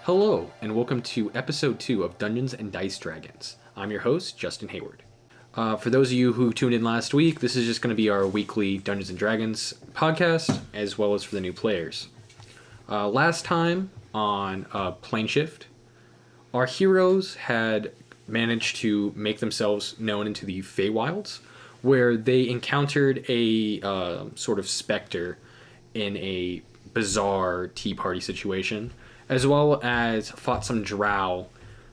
Hello, and welcome to episode 2 of Dungeons and Dice Dragons. I'm your host, Justin Hayward. For those of you who tuned in last week, this is just going to be our weekly Dungeons and Dragons podcast, as well as for the new players. Last time on Plane Shift, our heroes had managed to make themselves known into the Feywilds, where they encountered a sort of specter in a bizarre tea party situation, as well as fought some drow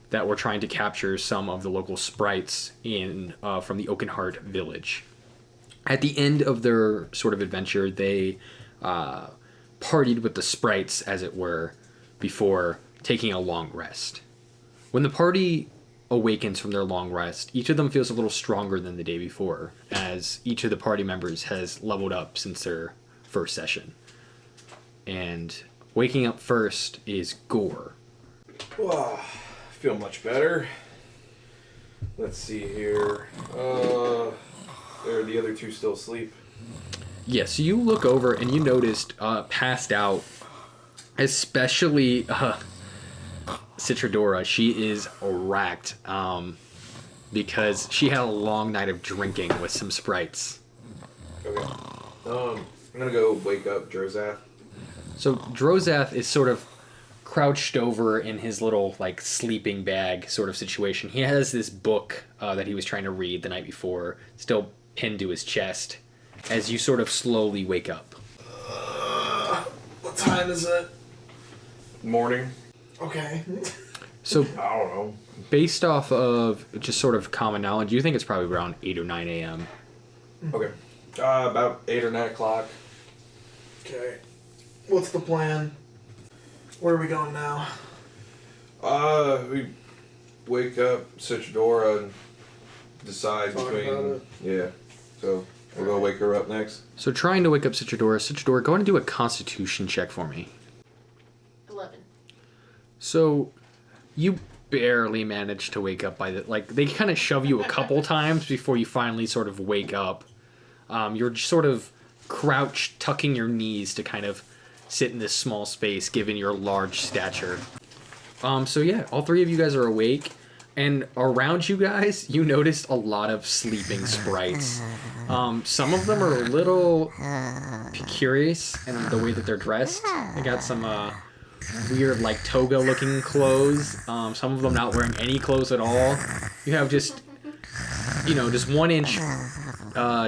that were trying to capture some of the local sprites from the Oakenheart village. At the end of their sort of adventure, they partied with the sprites, as it were, before taking a long rest. When the party awakens from their long rest, each of them feels a little stronger than the day before, as each of the party members has leveled up since their first session. And waking up first is Gore. Wow, I feel much better. Let's see here. Are the other two still asleep? Yes, so you look over and you noticed passed out, especially Citradora. She is racked because she had a long night of drinking with some sprites. Okay. I'm gonna go wake up Drozath. So Drozath is sort of crouched over in his little sleeping bag sort of situation. He has this book that he was trying to read the night before, still pinned to his chest, as you sort of slowly wake up. What time is it? Morning. Okay. So I don't know. based off of just sort of common knowledge, you think it's probably around 8 or 9 a.m. Okay. About 8 or 9 o'clock. Okay. What's the plan? Where are we going now? We wake up Citradora and decide Talk between... about it? Yeah. So, we'll go wake her up next. So trying to wake up Citradora. Citradora, go ahead and do a constitution check for me. 11. So you barely manage to wake up by they kind of shove you a couple times before you finally sort of wake up. You're sort of crouched, tucking your knees to kind of sit in this small space given your large stature. So yeah, all three of you guys are awake, and around you guys, you noticed a lot of sleeping sprites. Some of them are a little curious in the way that they're dressed. They got some weird toga-looking clothes. Some of them not wearing any clothes at all. You have just 1-inch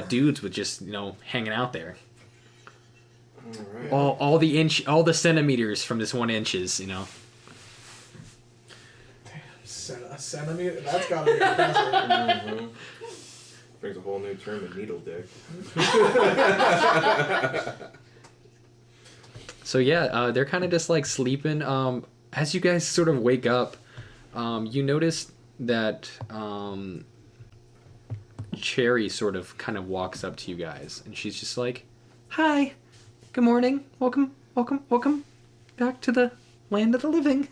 dudes with just hanging out there. All right. All the centimeters from this 1 inches. Damn, a centimeter? That's gotta be impressive. Mm-hmm. Brings a whole new term to needle dick. So yeah, they're kind of just sleeping. As you guys sort of wake up, you notice that Cherry sort of kind of walks up to you guys, and she's just like, "Hi, good morning, welcome back to the land of the living."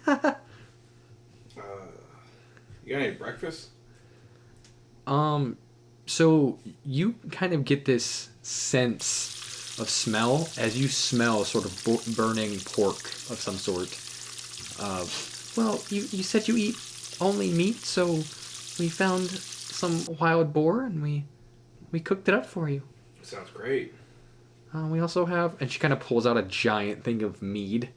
You got any breakfast? So you kind of get this sense of smell as you smell sort of burning pork of some sort. Well, you said you eat only meat, so we found some wild boar and we cooked it up for you. Sounds great. We also have, and she kind of pulls out a giant thing of mead.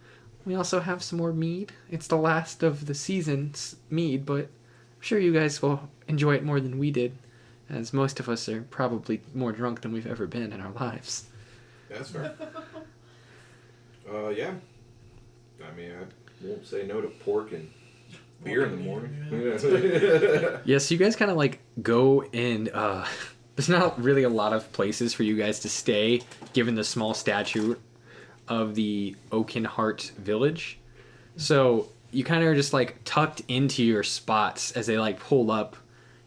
We also have some more mead. It's the last of the season's mead, but I'm sure you guys will enjoy it more than we did, as most of us are probably more drunk than we've ever been in our lives. That's fair. Yeah. I mean, I won't say no to pork and beer in the morning. Yeah. Yes, you guys kind of go in. There's not really a lot of places for you guys to stay, given the small stature of the Oakenheart village. So you kind of are just tucked into your spots as they pull up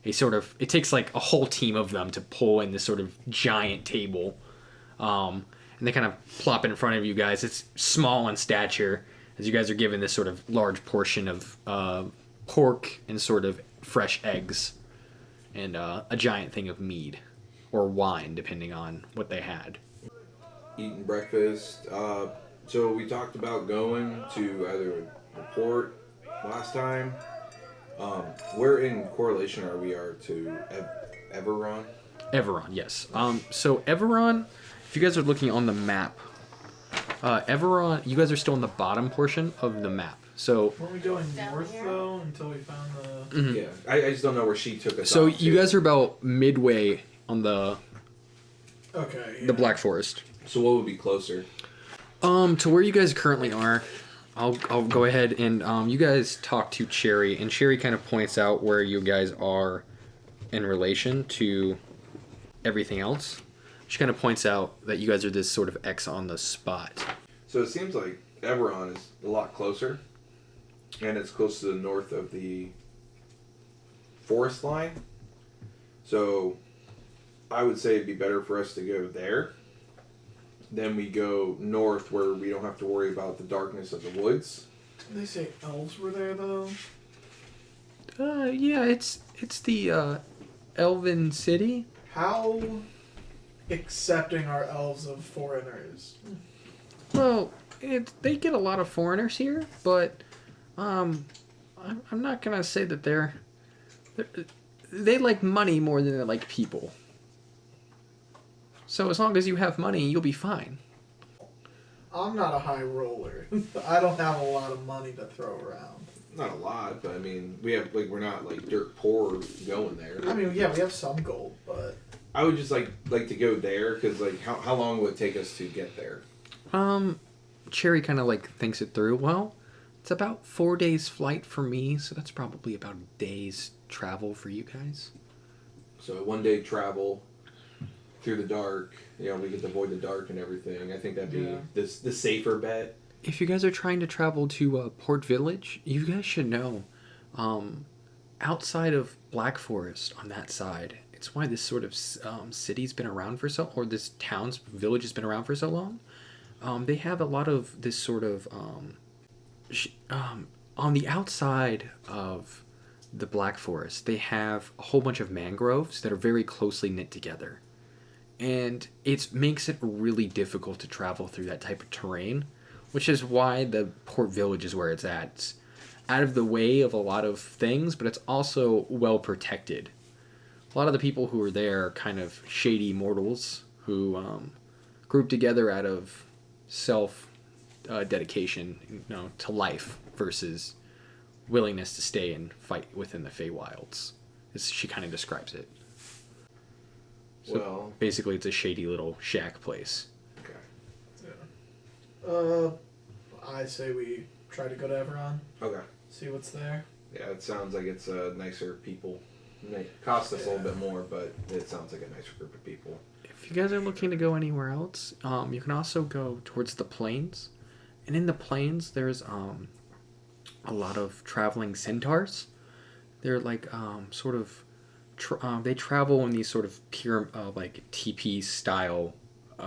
a sort of. It takes a whole team of them to pull in this sort of giant table, and they kind of plop in front of you guys. It's small in stature as you guys are given this sort of large portion of pork and sort of fresh eggs. And a giant thing of mead, or wine, depending on what they had. Eating breakfast. So we talked about going to either a port last time. Where in correlation are we to Everon? Everon, yes. So Everon, if you guys are looking on the map, Everon, you guys are still in the bottom portion of the map. So Weren't we going Down north here? though until we found the? mhm. Yeah, I just don't know where she took us. So off you to. guys are about midway on the Okay. Yeah. Black Forest. So what would be closer? To where you guys currently are, I'll go ahead and you guys talk to Cherry, and Cherry kind of points out where you guys are in relation to everything else. She kind of points out that you guys are this sort of X on the spot. So it seems like Everon is a lot closer, and it's close to the north of the forest line. So I would say it'd be better for us to go there. Then we go north where we don't have to worry about the darkness of the woods. Didn't they say elves were there though? Yeah, it's the Elven City. How accepting are elves of foreigners? Well, they get a lot of foreigners here, but I'm not gonna say that they like money more than they like people. So as long as you have money, you'll be fine. I'm not a high roller. I don't have a lot of money to throw around. Not a lot, but I mean, we're not like dirt poor going there. I mean, yeah, we have some gold, but I would just like to go there because how long would it take us to get there? Cherry kind of like thinks it through. Well, it's about 4 days flight for me, so that's probably about a day's travel for you guys. So 1 day travel through the dark. We get to avoid the dark and everything. I think that'd be the safer bet. If you guys are trying to travel to Port Village, you guys should know, outside of Black Forest on that side, it's why this sort of city's been around for or this village has been around for so long. They have a lot of this sort of, on the outside of the Black Forest, they have a whole bunch of mangroves that are very closely knit together. And it makes it really difficult to travel through that type of terrain, which is why the Port Village is where it's at. It's out of the way of a lot of things, but it's also well protected. A lot of the people who are there are kind of shady mortals who group together out of self-dedication, to life versus willingness to stay and fight within the Feywilds, as she kind of describes it. So Well, basically, it's a shady little shack place. okay. I say we try to go to Everon, Okay. see what's there. Yeah, it sounds like it's nicer people. It costs us a little bit more, but it sounds like a nicer group of people. If you guys are looking to go anywhere else, you can also go towards the plains. And in the plains, there's a lot of traveling centaurs. They're like sort of... they travel in these sort of like teepee style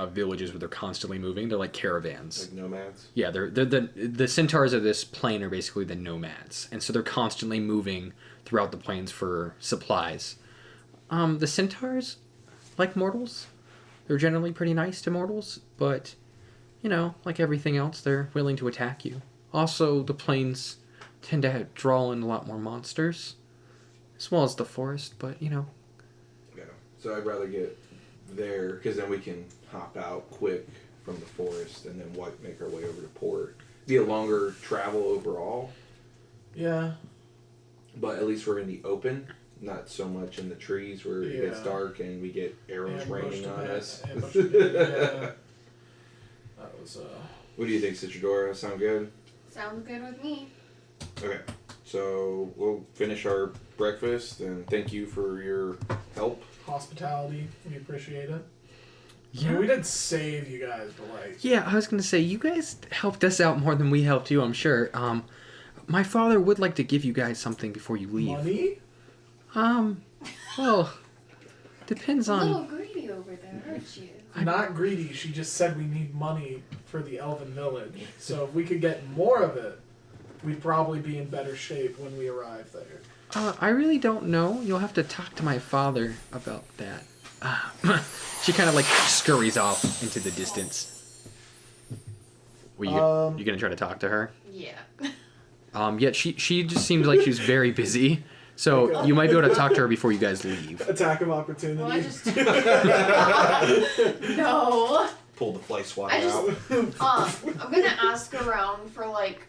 villages where they're constantly moving. They're like caravans. Like nomads? Yeah, they're the centaurs of this plain are basically the nomads, and so they're constantly moving throughout the plains for supplies. The centaurs, like mortals, they're generally pretty nice to mortals, but like everything else, they're willing to attack you. Also, the plains tend to draw in a lot more monsters, as well as the forest, but Yeah. So I'd rather get there, because then we can hop out quick from the forest and then make our way over to port. Be a longer travel overall, Yeah. but at least we're in the open, not so much in the trees where it gets Yeah. dark and we get arrows Ambushed raining a on bit, us. ambushed a bit, yeah. That was What do you think, Citradora? Sound good? Sounds good with me. Okay. So we'll finish our breakfast and thank you for your help. hospitality. We appreciate it. yeah. I mean, we did save you guys, but like, Yeah, I was gonna say you guys helped us out more than we helped you. I'm sure. My father would like to give you guys something before you leave. money? Well, depends A little on. greedy over there, aren't you? Not greedy. She just said we need money for the Elven Village. So if we could get more of it, we'd probably be in better shape when we arrive there. I really don't know. You'll have to talk to my father about that. She kind of like scurries off into the distance. Were you gonna try to talk to her? Yeah. Yet she just seems like she's very busy. So you might be able to talk to her before you guys leave. Attack of opportunity. Well, I just no. Pull the fly swat I just out. I'm gonna ask around for like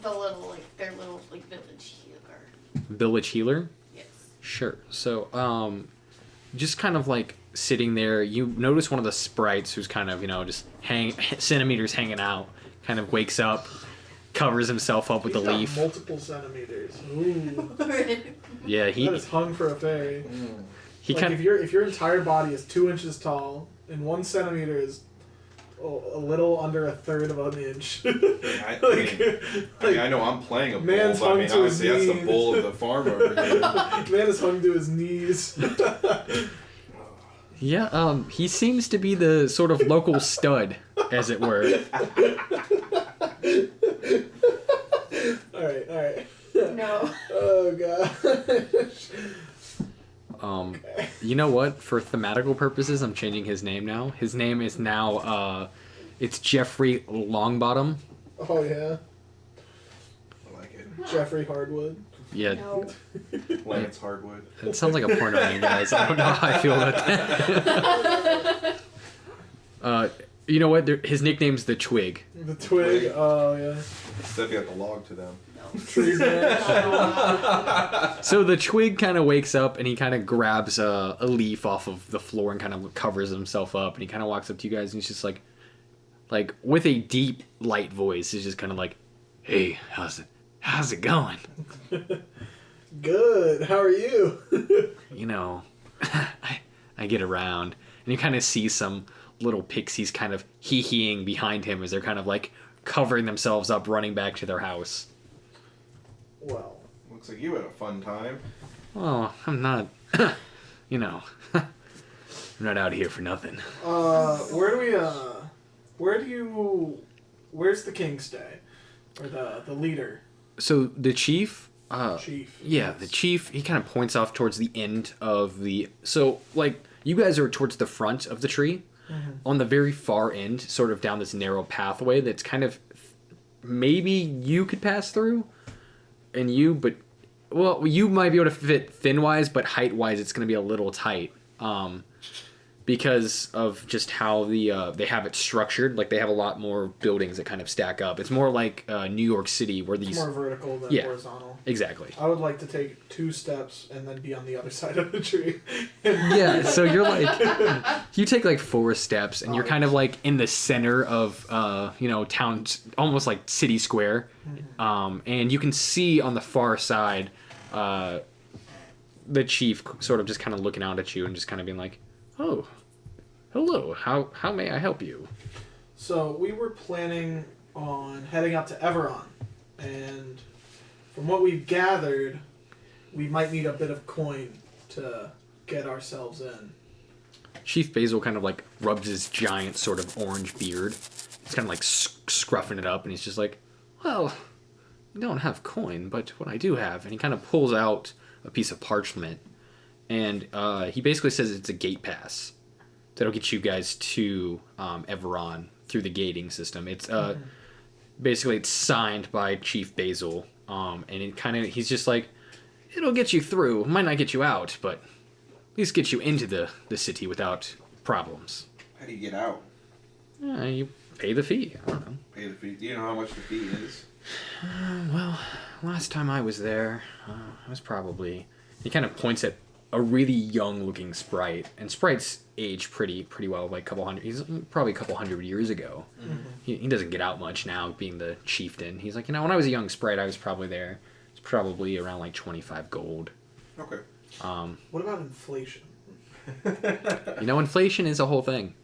the little their little village healer. Village healer? Yes. Sure. So just kind of like sitting there, you notice one of the sprites who's kind of, just centimeters hanging out, kind of wakes up, covers himself up with He's a got leaf. multiple centimeters. Ooh. Yeah, That is hung for a fairy. he Like kind if your entire body is 2 inches tall and 1 centimeter is a little under a third of an inch. I know I'm playing a bull, man's but I mean, hung to his obviously that's the knees. bull of the farm over here. Man is hung to his knees. Yeah, he seems to be the sort of local stud, as it were. Alright. No. Oh gosh. You know what? For thematical purposes, I'm changing his name now. His name is now, it's Jeffrey Longbottom. Oh yeah. I like it. Jeffrey Hardwood. Yeah, No. Lance Hardwood. it sounds like a porno name, guys. I don't know how I feel about that. You know what? His nickname's the Twig. The twig. Oh yeah. Instead, got the log to them. Tree branch. So the Twig kind of wakes up and he kind of grabs a leaf off of the floor and kind of covers himself up, and he kind of walks up to you guys and he's just like with a deep, light voice, he's just kind of like, "Hey, how's it going? Good. How are you? I get around." And you kind of see some little pixies kind of hee-heeing behind him as they're kind of like covering themselves up, running back to their house. Well. Looks like you had a fun time. Oh, I'm not, I'm not out here for nothing. Where's the king stay? Or the leader? So the chief, Chief. yeah, the chief, he kind of points off towards the end of so like you guys are towards the front of the tree. Mm-hmm. On the very far end, sort of down this narrow pathway that's kind of maybe you could pass through, and you might be able to fit thin-wise, but height-wise it's going to be a little tight, because of just how they have it structured. Like, they have a lot more buildings that kind of stack up. It's more like New York City, where It's these... more vertical than horizontal. Exactly. I would like to take 2 steps and then be on the other side of the tree. Yeah, so you're like... You take like 4 steps, and you're kind of like in the center of, town, almost like city square. And you can see on the far side, the chief sort of just kind of looking out at you and just kind of being like, "Oh, hello, how may I help you?" So we were planning on heading out to Everon, and from what we've gathered, we might need a bit of coin to get ourselves in. Chief Basil kind of like rubs his giant sort of orange beard. He's kind of like scruffing it up, and he's just like, "Well, I don't have coin, but what I do have," and he kind of pulls out a piece of parchment, and he basically says it's a gate pass that'll get you guys to Everon through the gating system. It's basically it's signed by Chief Basil, and he's just like, "It'll get you through. Might not get you out, but at least get you into the city without problems." How do you get out? You pay the fee. I don't know. Pay the fee. Do you know how much the fee is? Well, last time I was there, I was probably... He kind of points at a really young-looking sprite, and sprites age pretty well, like he's probably a couple hundred years ago. Mm-hmm. He doesn't get out much now, being the chieftain. He's like, when I was a young sprite, I was probably there. It's probably around like 25 gold. Okay. What about inflation? Inflation is a whole thing.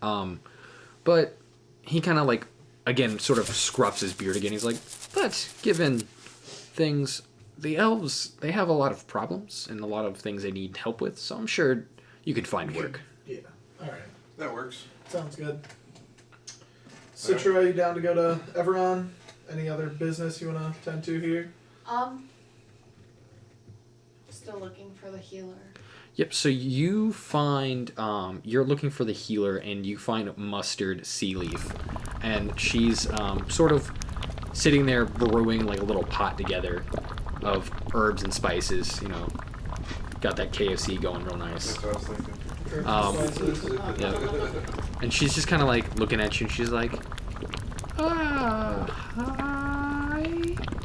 But he kind of like, again, sort of scruffs his beard again. He's like, but given things, the elves, they have a lot of problems and a lot of things they need help with, so I'm sure you could find work. Yeah. Alright. That works. Sounds good. Citra, are you down to go to Everon? Any other business you want to tend to here? Still looking for the healer. Yep, so you find, you're looking for the healer, and you find Mustard Sealeaf. And she's sort of sitting there brewing like a little pot together of herbs and spices. Got that KFC going real nice. That's what I was thinking. Yeah. And she's just kind of like looking at you, and she's like, hi,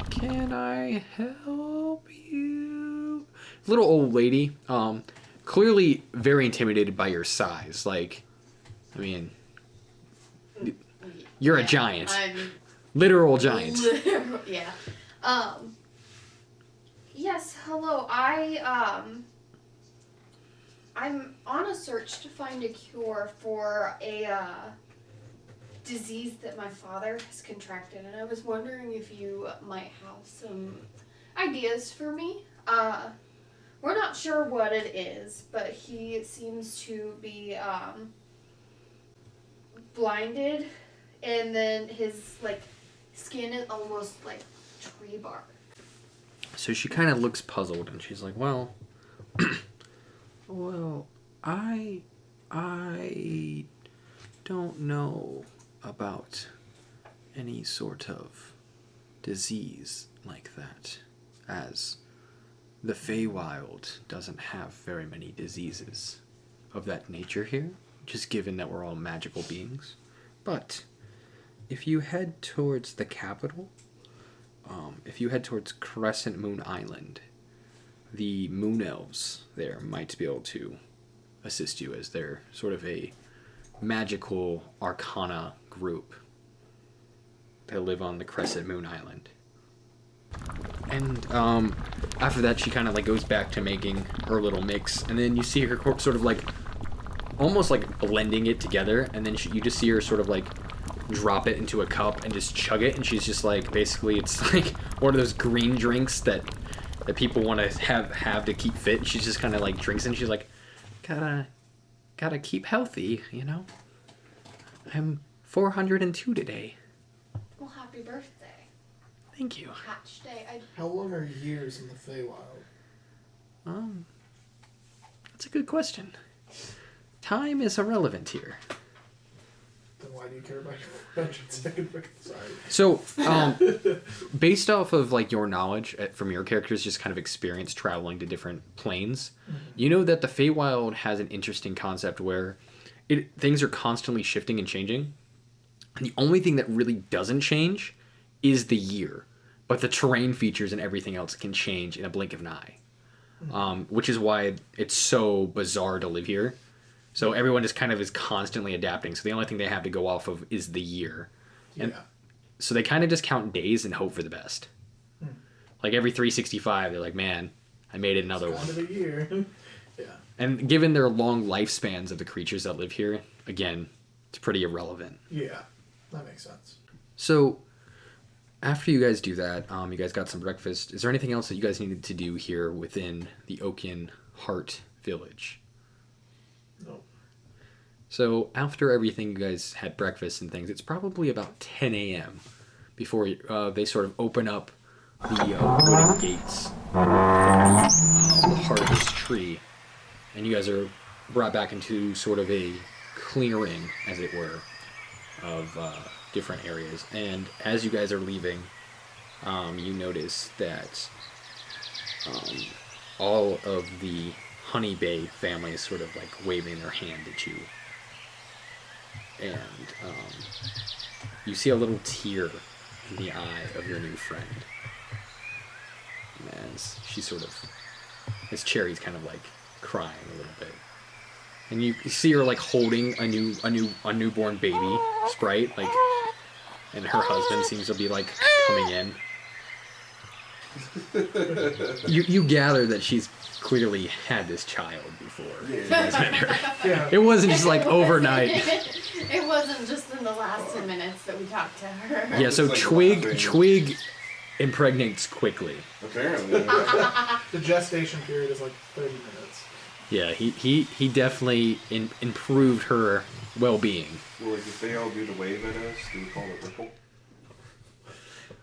can I help you? Little old lady, clearly very intimidated by your size. Like, I mean, you're a giant. I'm Literal giant. yeah. Yes, hello. I'm on a search to find a cure for a disease that my father has contracted, and I was wondering if you might have some ideas for me. We're not sure what it is, but he seems to be blinded, and then his skin is almost like tree bark. So she kind of looks puzzled, and she's like, well, I don't know about any sort of disease like that, as the Feywild doesn't have very many diseases of that nature here, just given that we're all magical beings. But if you head towards the capital, if you head towards Crescent Moon Island, the Moon Elves there might be able to assist you, as they're sort of a magical arcana group that live on the Crescent Moon Island. And after that, she kind of goes back to making her little mix, and then you see her sort of almost blending it together, and then you just see her sort of drop it into a cup and just chug it, and she's just basically it's one of those green drinks that people want to have to keep fit. She's just kind of drinks it, and she's like, gotta keep healthy, I'm 402 today. Well, happy birthday. Thank you. Hatch day. How long are years in the Feywild? That's a good question. Time is irrelevant here. Then why do you care about your 400-second victory? Sorry. So, based off of your knowledge from your characters, just kind of experience traveling to different planes, you know that the Feywild has an interesting concept where things are constantly shifting and changing. And the only thing that really doesn't change is the year, but the terrain features and everything else can change in a blink of an eye, which is why it's so bizarre to live here. So everyone just kind of is constantly adapting. So the only thing they have to go off of is the year. And so they kind of just count days and hope for the best. Every 365, they're like, man, I made it another one. End of the year. Yeah. And given their long lifespans of the creatures that live here, again, it's pretty irrelevant. Yeah, that makes sense. So after you guys do that, you guys got some breakfast. Is there anything else that you guys needed to do here within the Oakenheart village? Nope. So after everything, you guys had breakfast and things, it's probably about 10 a.m. before they sort of open up the wooden gates the heart of this tree, and you guys are brought back into sort of a clearing, as it were, of different areas. And as you guys are leaving, you notice that all of the Honey Bay family is sort of waving their hand at you. And you see a little tear in the eye of your new friend. And as Cherry's kind of crying a little bit. And you see her holding a newborn baby Sprite, and her husband seems to be coming in. You gather that she's clearly had this child before. You guys met her. Yeah. It wasn't just overnight. It wasn't just in the last 10 minutes that we talked to her. Yeah, so It's Twig impregnates quickly. Apparently. The gestation period is 30 minutes. Yeah, he definitely improved her well-being. Well, if they all do the wave at us, do we call it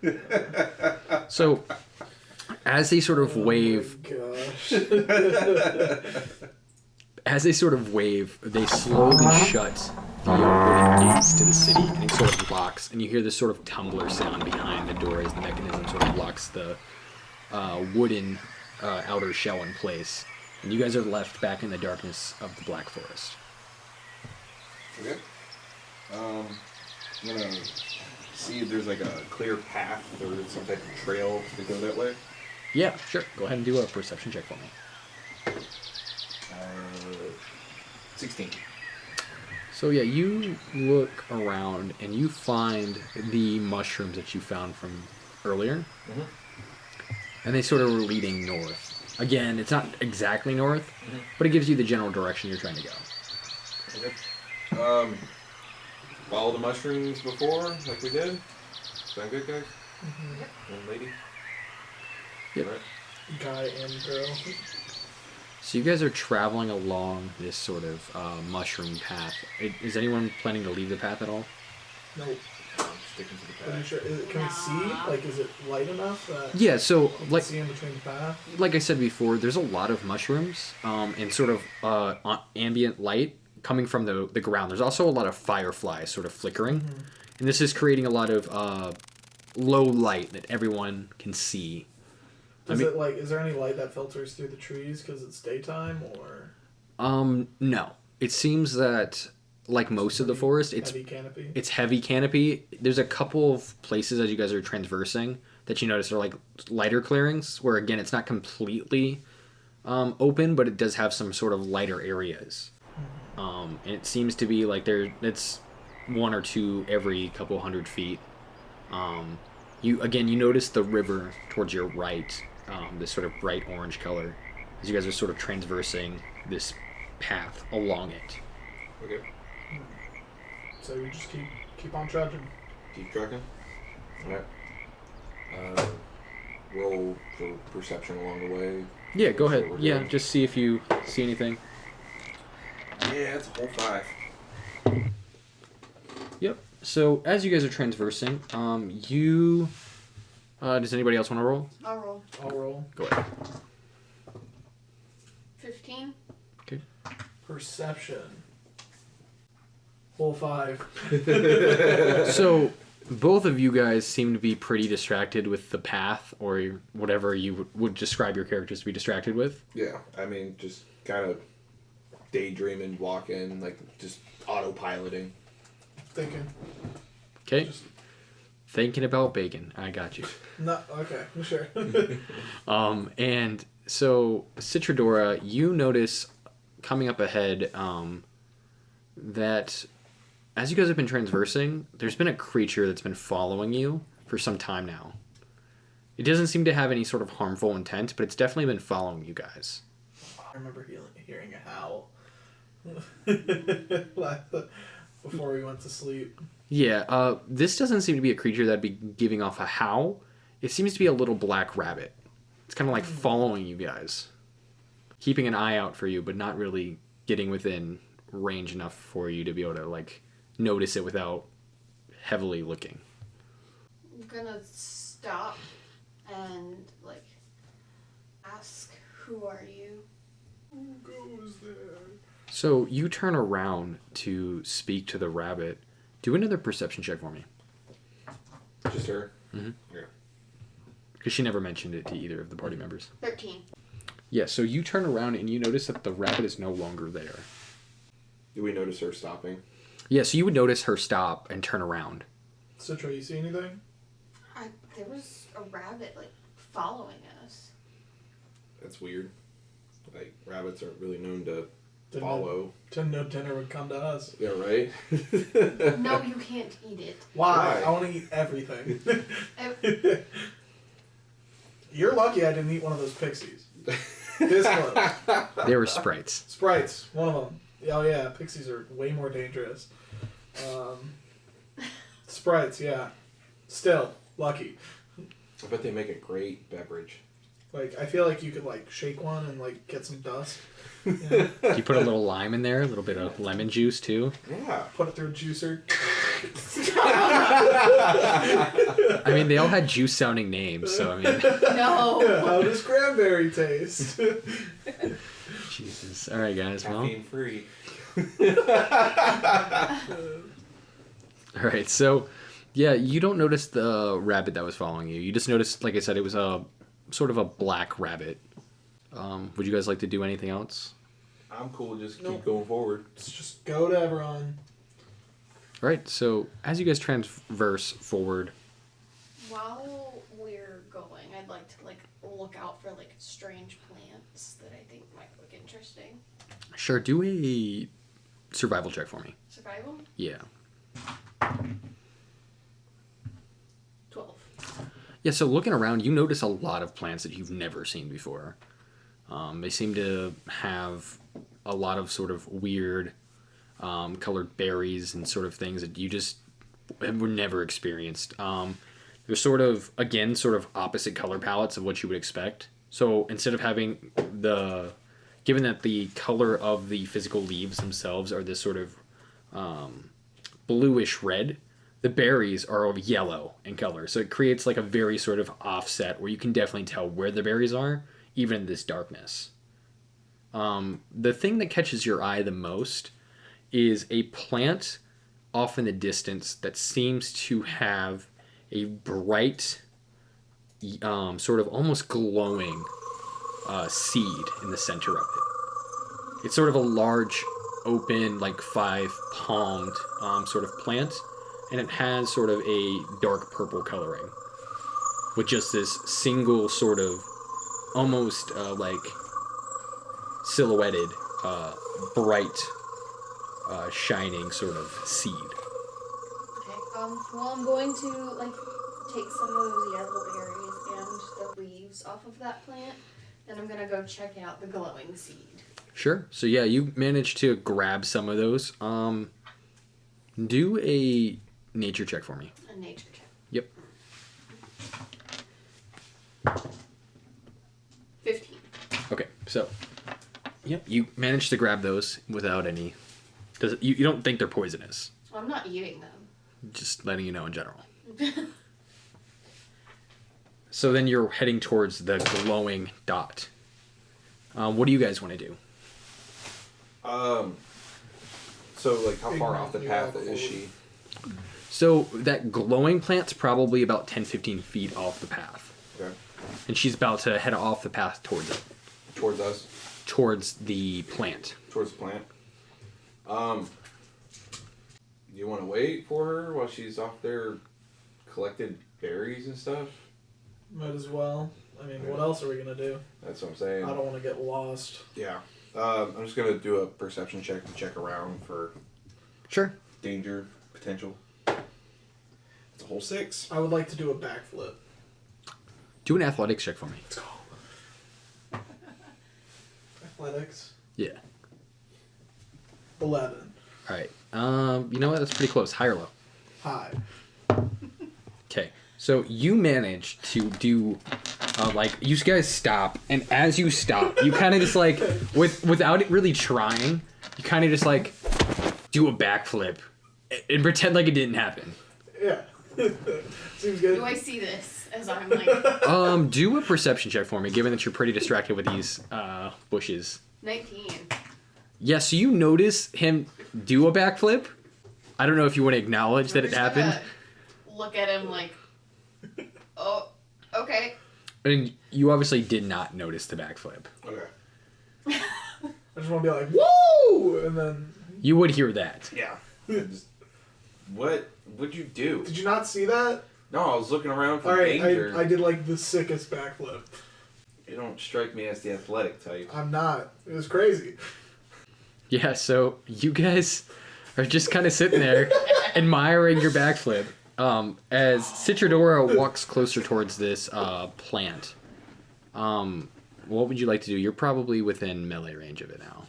ripple? So, as they sort of wave, Gosh. as they sort of wave, they slowly shut the wooden gates to the city, and it sort of locks, and you hear this sort of tumbler sound behind the door as the mechanism sort of locks the wooden outer shell in place. And you guys are left back in the darkness of the Black Forest. Okay. I'm gonna see if there's like a clear path or some type of trail to go that way. Yeah, sure. Go ahead and do a perception check for me. 16. So yeah, you look around and you find the mushrooms that you found from earlier. Mm-hmm. And they sort of were leading north. Again, it's not exactly north, but it gives you the general direction you're trying to go. Okay. Follow the mushrooms before, like we did. Sound good, guys? Mm-hmm. Yep. One lady? Yep. All right. Guy and girl. So you guys are traveling along this sort of mushroom path. Is anyone planning to leave the path at all? Nope. I'm sticking to the Are you path. sure? Can we see? Like, is it light enough that Yeah, so we can like see in between the path? like I said before, there's a lot of mushrooms and sort of ambient light coming from the ground. There's also a lot of fireflies sort of flickering. Mm-hmm. And this is creating a lot of low light that everyone can see. Is it like? Is there any light that filters through the trees because it's daytime, or? No. It seems that, like most of the forest, heavy canopy. it's heavy canopy. There's a couple of places as you guys are transversing that you notice are like lighter clearings, where again it's not completely open, but it does have some sort of lighter areas. And it seems to be like it's one or two every couple hundred feet. You notice the river towards your right, this sort of bright orange color, as you guys are sort of transversing this path along it. Okay. So we just keep on trudging. Keep trucking. Alright. Roll for perception along the way. Yeah, go ahead. We're Yeah, good. just see if you see anything. Yeah, it's a whole 5. Yep. So as you guys are transversing, you does anybody else want to roll? I'll roll. I'll roll. Go ahead. 15. Okay. Perception. Whole 5. So both of you guys seem to be pretty distracted with the path, or whatever you would describe your characters to be distracted with. Yeah, I mean, just kind of daydreaming, walking, like just autopiloting. Thinking. Okay. Just, Thinking about bacon. I got you. no. Okay. Sure. And so Citradora, you notice coming up ahead that as you guys have been transversing, there's been a creature that's been following you for some time now. It doesn't seem to have any sort of harmful intent, but it's definitely been following you guys. I remember hearing a howl before we went to sleep. Yeah, this doesn't seem to be a creature that'd be giving off a howl. It seems to be a little black rabbit. It's kind of like following you guys. Keeping an eye out for you, but not really getting within range enough for you to be able to, like, notice it without heavily looking. I'm gonna stop and, like, ask, who are you? Who goes there? So you turn around to speak to the rabbit. Do another perception check for me. Just her? Mhm. Yeah. Because she never mentioned it to either of the party members. 13. Yeah, so you turn around and you notice that the rabbit is no longer there. Do we notice her stopping? Yeah, so you would notice her stop and turn around. Citra, you see anything? There was a rabbit, like, following us. That's weird. Like, rabbits aren't really known to Didn't follow. Didn't know dinner would come to us. Yeah, right? No, you can't eat it. Why? Why? I want to eat everything. Uh, You're lucky I didn't eat one of those pixies. This close. They were sprites. Sprites, one of them. Oh yeah, pixies are way more dangerous. Sprites, yeah. Still, lucky. I bet they make a great beverage. Like, I feel like you could, like, shake one and, like, get some dust. You know? You put a little lime in there, a little bit of lemon juice too. Yeah. Put it through a juicer. I mean, they all had juice sounding names, so I mean, no. How does cranberry taste? Jesus. All right, guys. Well, Caffeine free. All right, so yeah, you don't notice the rabbit that was following you. You just noticed, like I said, it was a sort of a black rabbit. Would you guys like to do anything else? I'm cool. Just Nope. keep going forward. Let's just go to Everon. All right, so as you guys transverse forward, While we're going, I'd like to like look out for like strange plants that I think might look interesting. sure, do a survival check for me. Survival? Yeah. 12. Yeah, so looking around, you notice a lot of plants that you've never seen before. They seem to have a lot of sort of weird colored berries and sort of things that you just were never experienced. They're sort of, again, sort of opposite color palettes of what you would expect. So instead of having given that the color of the physical leaves themselves are this sort of bluish red, the berries are yellow in color. So it creates like a very sort of offset where you can definitely tell where the berries are, even in this darkness. The thing that catches your eye the most is a plant off in the distance that seems to have a bright, sort of almost glowing seed in the center of it. It's sort of a large, open, like 5-palmed sort of plant, and it has sort of a dark purple coloring with just this single sort of almost like silhouetted, bright, shining sort of seed. Okay. Well, I'm going to like take some of those yellow berries and the leaves off of that plant, and I'm gonna go check out the glowing seed. Sure. So yeah, you managed to grab some of those. Do a nature check for me. A nature check. Yep. 15. Okay. So, yep, you managed to grab those without any. You don't think they're poisonous? I'm not eating them. Just letting you know in general. So then you're heading towards the glowing dot. What do you guys want to do? So like how far off the path Yeah, is she? So that glowing plant's probably about 10-15 feet off the path. Okay. And she's about to head off the path towards it. Towards us. Towards the plant. Towards the plant. Do you want to wait for her while she's off there collecting berries and stuff? Might as well. I mean, what else are we gonna do? That's what I'm saying. I don't want to get lost. Yeah. I'm just gonna do a perception check to check around for Sure. danger potential. It's a whole 6. I would like to do a backflip. Do an athletics check for me. Let's go. Athletics. Yeah. 11. All right. You know what? That's pretty close. High or low? High. Okay. So you manage to do, like, you guys stop, and as you stop, you kind of just like, without it really trying, you kind of just like do a backflip and pretend like it didn't happen. Yeah. Seems good. Do I see this as I'm like Do a perception check for me, given that you're pretty distracted with these bushes. 19? Yeah, so you notice him do a backflip. I don't know if you want to acknowledge that I'm it just happened. gonna Look at him like, oh, okay. And you obviously did not notice the backflip. Okay. I just want to be like, whoa! And then, You would hear that. Yeah. What'd you do? did you not see that? No, I was looking around for Alright, danger. I did like the sickest backflip. You don't strike me as the athletic type. I'm not. It was crazy. Yeah, so you guys are just kind of sitting there admiring your backflip. As Citradora walks closer towards this plant, what would you like to do? You're probably within melee range of it now.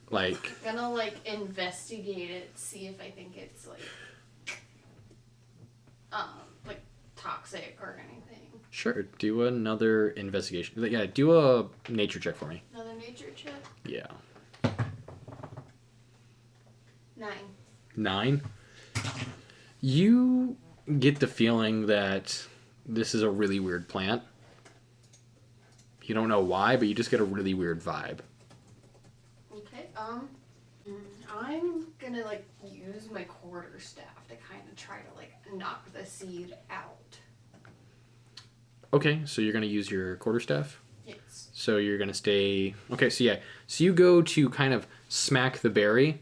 Like, Gonna like investigate it, see if I think it's like toxic or anything. sure, do another investigation. Yeah, do a nature check for me. Another nature check. Yeah. 9. 9. You get the feeling that this is a really weird plant. You don't know why, but you just get a really weird vibe. Okay. I'm gonna like use my quarterstaff to kind of try to like knock the seed out. Okay, so you're going to use your quarterstaff? Yes. So you're going to stay... Okay, so yeah. So you go to kind of smack the berry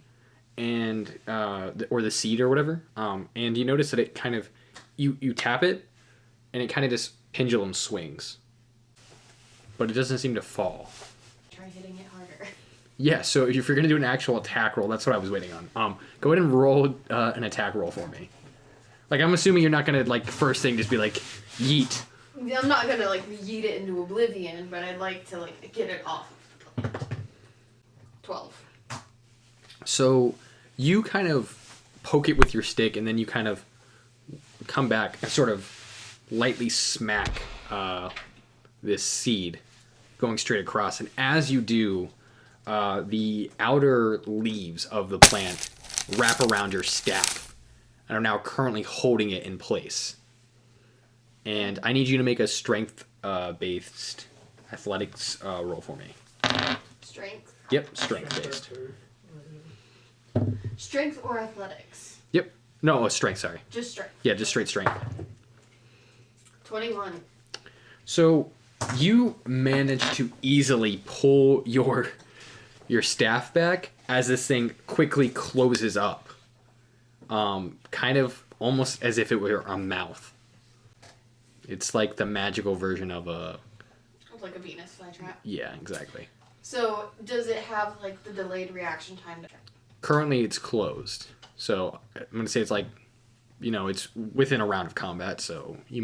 and or the seed or whatever, and you notice that it kind of... You tap it, and it kind of just pendulum swings. But it doesn't seem to fall. Try hitting it harder. Yeah, so if you're going to do an actual attack roll, that's what I was waiting on. Go ahead and roll an attack roll for me. Like, I'm assuming you're not going to, like, first thing just be like, yeet. I'm not gonna like yeet it into oblivion, but I'd like to like get it off of the plant. 12. So you kind of poke it with your stick, and then you kind of come back and sort of lightly smack this seed going straight across. And as you do, the outer leaves of the plant wrap around your staff and are now currently holding it in place. And I need you to make a strength-based athletics roll for me. Strength. Yep, strength-based. Strength or athletics? Yep. No, strength, sorry. Just strength. Yeah, just straight strength. 21. So you manage to easily pull your staff back as this thing quickly closes up. Kind of almost as if it were a mouth. It's like the magical version of a... Like a Venus flytrap. Yeah, exactly. So, does it have, like, the delayed reaction time? Currently, it's closed. So, I'm going to say it's like, you know, it's within a round of combat, so you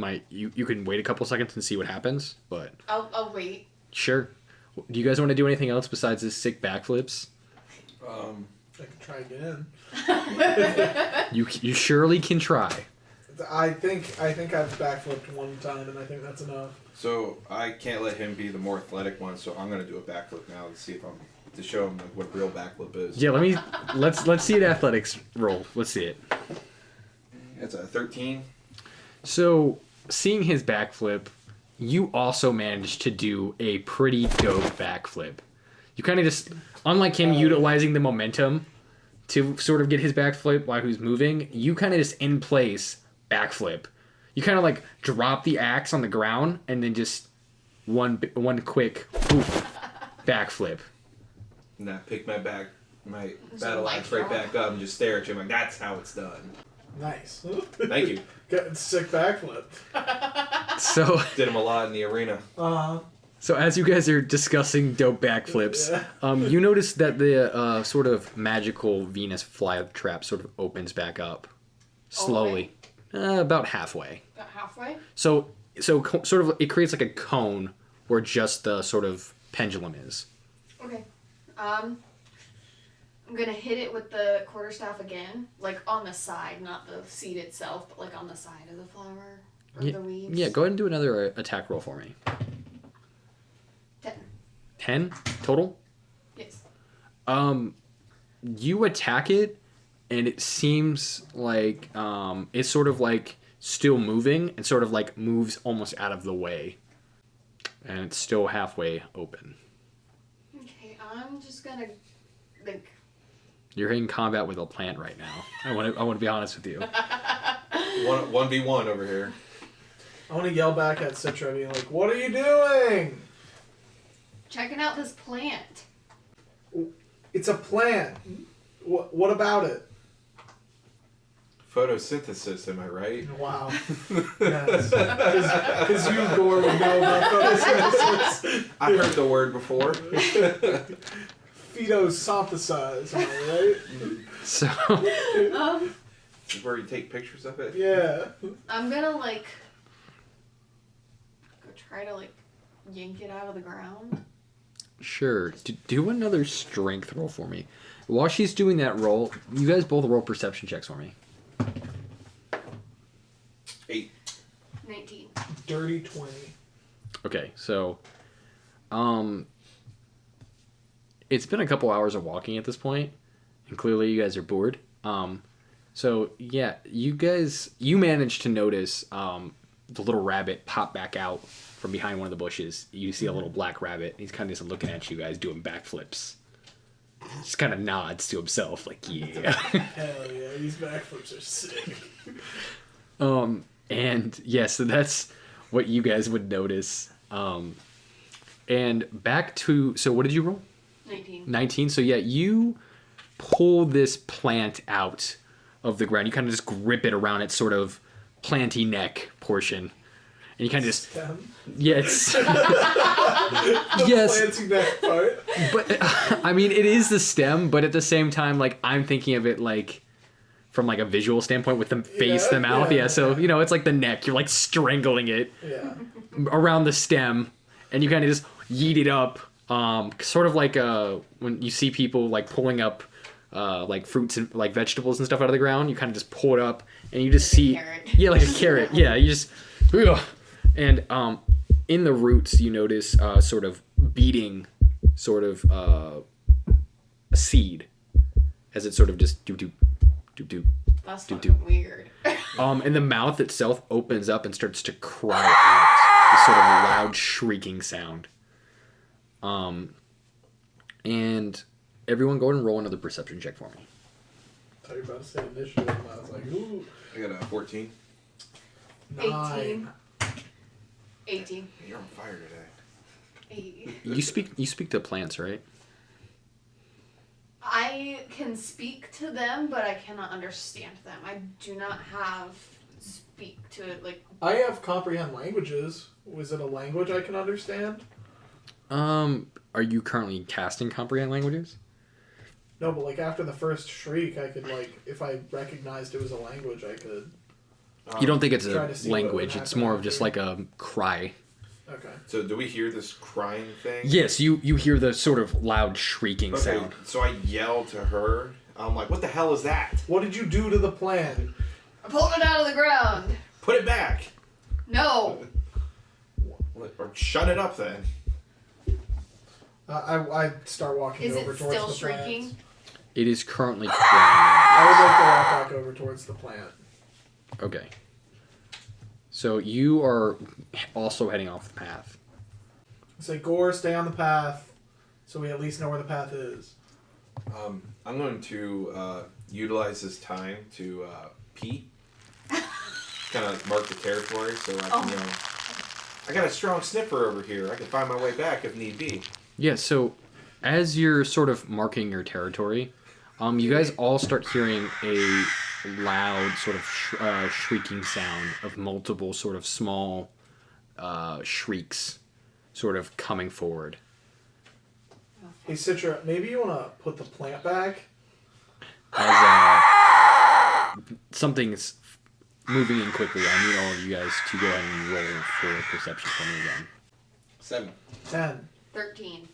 can wait a couple seconds and see what happens, but... I'll wait. Sure. Do you guys want to do anything else besides this sick backflips? I can try again. You surely can try. I think I've backflipped one time, and I think that's enough. So I can't let him be the more athletic one, so I'm gonna do a backflip now to show him like what real backflip is. Yeah, let's see an athletics roll. Let's see it. It's a 13. So, seeing his backflip, you also managed to do a pretty dope backflip. You kind of just, unlike him utilizing the momentum to sort of get his backflip while he was moving, you kind of just in place backflip. You kind of like drop the axe on the ground and then just one quick poof, backflip. And I pick my Is battle it axe mic right drop? back up and just stare at you. I'm like, that's how it's done. Nice. Thank you. Got a sick backflip. So Did him a lot in the arena. So as you guys are discussing dope backflips, you notice that the sort of magical Venus flytrap sort of opens back up slowly, about halfway. About halfway? So sort of it creates like a cone where just the sort of pendulum is. Okay. I'm gonna hit it with the quarterstaff again, like on the side, not the seed itself, but like on the side of the flower or the leaves. Yeah, go ahead and do another attack roll for me. 10. 10 total? Yes. You attack it, and it seems like it's sort of like still moving and sort of like moves almost out of the way. And it's still halfway open. Okay, I'm just gonna like. You're in combat with a plant right now. I want to be honest with you. 1v1 over here. I want to yell back at Citra, being like, "What are you doing?" Checking out this plant. It's a plant. What about it? Photosynthesis, am I right? Wow. Yes. Because you, Gore, would know about photosynthesis. I heard the word before. Photosynthesize, am I right? So Where you take pictures of it? Yeah. I'm gonna like go try to like yank it out of the ground. sure, do another strength roll for me. While she's doing that roll, you guys both roll perception checks for me. 8. 19. Dirty 20. Okay, so it's been a couple hours of walking at this point, and clearly you guys are bored. So yeah, you managed to notice the little rabbit pop back out from behind one of the bushes. You see a little black rabbit. He's kind of just looking at you guys doing backflips. just kind of nods to himself, like, yeah. Hell yeah, these backflips are sick. And yeah, so that's what you guys would notice. And back to, so what did you roll? 19. So yeah, you pull this plant out of the ground. You kind of just grip it around its sort of planty neck portion. And you kind of just... Stem? Yeah, it's... The yes. planting neck part. But, I mean, it is the stem, but at the same time, like, I'm thinking of it, like, from, like, a visual standpoint with the face, the mouth. Yeah, so, you know, it's like the neck. You're, like, strangling it around the stem. And you kind of just yeet it up. Sort of like when you see people, like, pulling up, like, fruits and, like, vegetables and stuff out of the ground. You kind of just pull it up, and you just see... Carrot. Yeah, like a carrot. Yeah, you just... Ugh. And in the roots, you notice sort of beating sort of a seed as it sort of just doop. That's Do, fucking do. weird. And the mouth itself opens up and starts to cry out. This sort of loud shrieking sound. And everyone go ahead and roll another perception check for me. I thought you were about to say initiative, and I was like, ooh. I got a 14. 9. 18. You're on fire today. 8. You speak to plants, right? I can speak to them, but I cannot understand them. I do not have speak to it, like... I have comprehend languages. Was it a language I can understand? Are you currently casting comprehend languages? No, but like after the first shriek, I could like, if I recognized it was a language, I could... You don't think it's try a to see what would language, it's happen more of just after. like a cry. Okay. So do we hear this crying thing? Yes, you hear the sort of loud shrieking sound. So I yell to her. I'm like, what the hell is that? What did you do to the plant? I pulled it out of the ground. Put it back. No. Or shut it up then. I start walking Is over it towards still the shrieking? plant. It is currently crying. I would like to walk back over towards the plant. Okay. So you are also heading off the path. Say, Gore, stay on the path, so we at least know where the path is. I'm going to utilize this time to pee. Kind of mark the territory so I can, I got a strong sniffer over here. I can find my way back if need be. Yeah, so as you're sort of marking your territory, you guys all start hearing a loud sort of shrieking sound of multiple sort of small shrieks sort of coming forward. Hey, Citra, maybe you want to put the plant back? As something's moving in quickly, I need all of you guys to go ahead and roll for perception for me again. 7. 10. 13.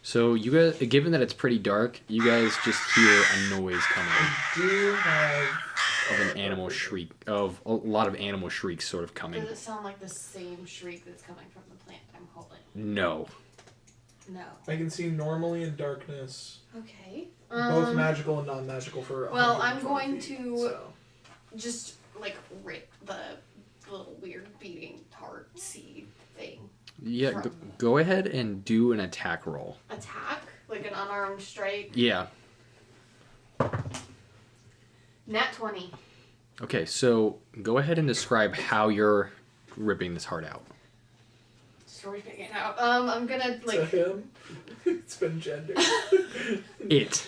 So you guys, given that it's pretty dark, you guys just hear a noise coming Do have... of an animal shriek, of a lot of animal shrieks sort of coming. Does it sound like the same shriek that's coming from the plant I'm holding? No. No. I can see normally in darkness, Okay. both magical and non-magical for Well, 120 I'm going feet, to so. just, like, rip the little weird beating heart seed thing. Yeah, go ahead and do an attack roll. Attack? Like an unarmed strike? Yeah. Nat 20. Okay, so go ahead and describe how you're ripping this heart out. Just ripping it out. I'm gonna, To like... him, it's been gendered. It.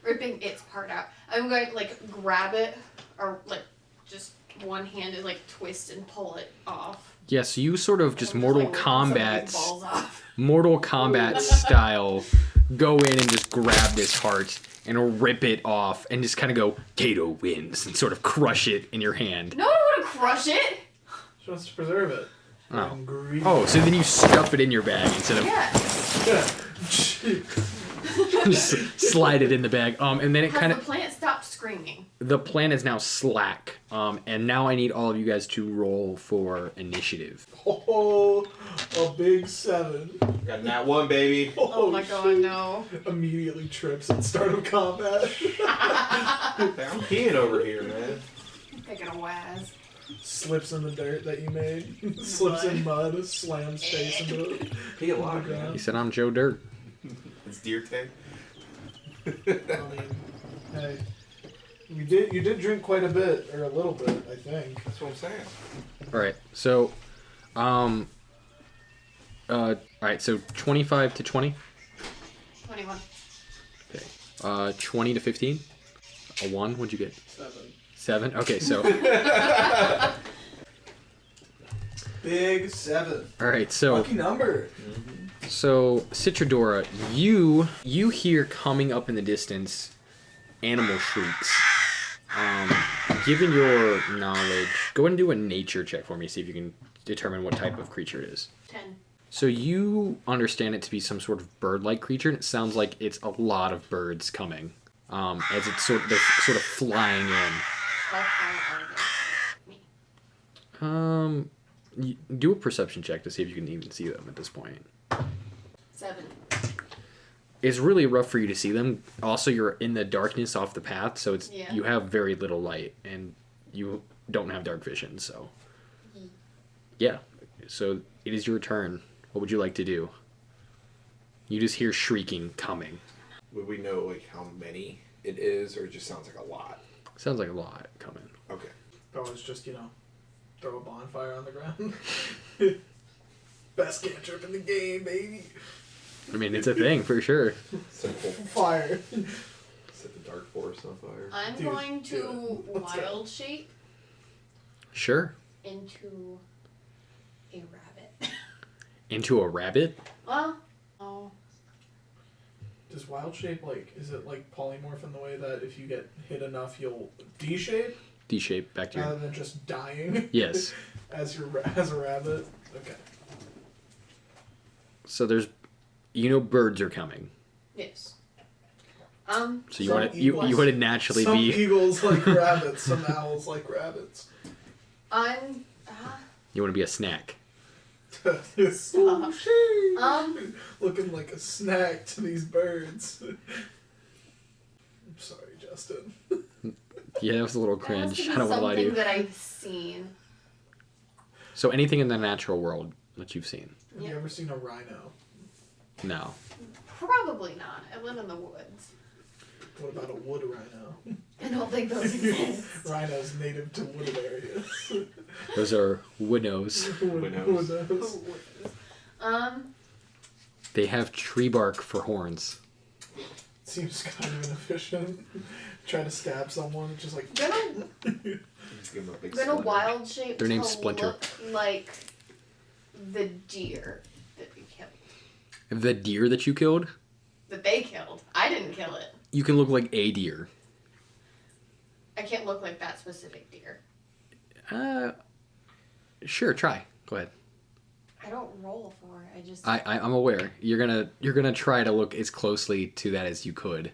ripping its part out. I'm going to, like, grab it, or, like, just one-handed, like, twist and pull it off. Yeah, so you sort of just I'm Mortal like, ripping some of these Kombat, balls off. Mortal Kombat style, go in and just grab this heart and rip it off and just kind of go, Kato wins, and sort of crush it in your hand. No, I don't want to crush it! She wants to preserve it. Oh. And grieve Oh, it. so then you stuff it in your bag instead of Yes. Yeah. just slide it in the bag. And then it Has kind the of, plant stopped screaming? the plan is now slack. And now I need all of you guys to roll for initiative. Oh, a big 7. Got nat 1, baby. Oh my god, shit. no. Immediately trips at start of combat. I'm peeing over here, man. Taking a waz. Slips in the dirt that you made. Slips in mud, slams face into it. Pee a lot, Oh my man. He said, I'm Joe Dirt. It's deer tank. I mean, hey, you did drink quite a bit, or a little bit, I think. That's what I'm saying. All right. So, all right. So 25 to 20. 21. Okay. 20 to 15. A 1. What'd you get? 7. 7. Okay. So. Big 7. All right. So. Lucky number. So Citradora, you hear coming up in the distance animal shrieks. Given your knowledge, go ahead and do a nature check for me. See if you can determine what type of creature it is. 10. So you understand it to be some sort of bird-like creature, and it sounds like it's a lot of birds coming, as it's they're sort of flying in. How far are they? Do a perception check to see if you can even see them at this point. 7. It's really rough for you to see them. Also, you're in the darkness off the path, so it's Yeah. you have very little light, and you don't have dark vision. So, yeah. So it is your turn. What would you like to do? You just hear shrieking coming. Would we know like how many it is, or it just sounds like a lot? Sounds like a lot coming. Okay. That was just, throw a bonfire on the ground. Best cantrip in the game, baby. I mean, it's a thing for sure. Simple. Fire. Set the dark forest on fire. I'm Dude, going do to it. Let's go. wild shape Sure. into a rabbit. Into a rabbit? Well, oh. Does wild shape, is it like polymorph in the way that if you get hit enough, you'll D-shape? D-shape, back to Rather your... than just dying? Yes. as a rabbit? Okay. So there's... birds are coming. Yes. So you Some want to you eagles- want to naturally Some be... eagles like rabbits, some owls like rabbits. I'm. You want to be a snack. So Um. looking like a snack to these birds. I'm sorry, Justin. Yeah, that was a little That has cringe. to be I don't want to lie to something you. that I've seen. So anything in the natural world that you've seen? Have Yeah. you ever seen a rhino? No. Probably not. I live in the woods. What about a wood rhino? I don't think those exist. Rhinos native to wooded areas. Those are winnows. Winnows. Winnows. They have tree bark for horns. Seems kind of inefficient. Try to stab someone, just like. Gonna Just give 'em a big gonna splinter. wild shape Their name's to Splinter. look like the deer that we killed. The deer that you killed, That they killed. I didn't kill it. you can look like a deer. I can't look like that specific deer. Sure, try. Go ahead. I don't roll for it. I just I'm aware. You're gonna try to look as closely to that as you could.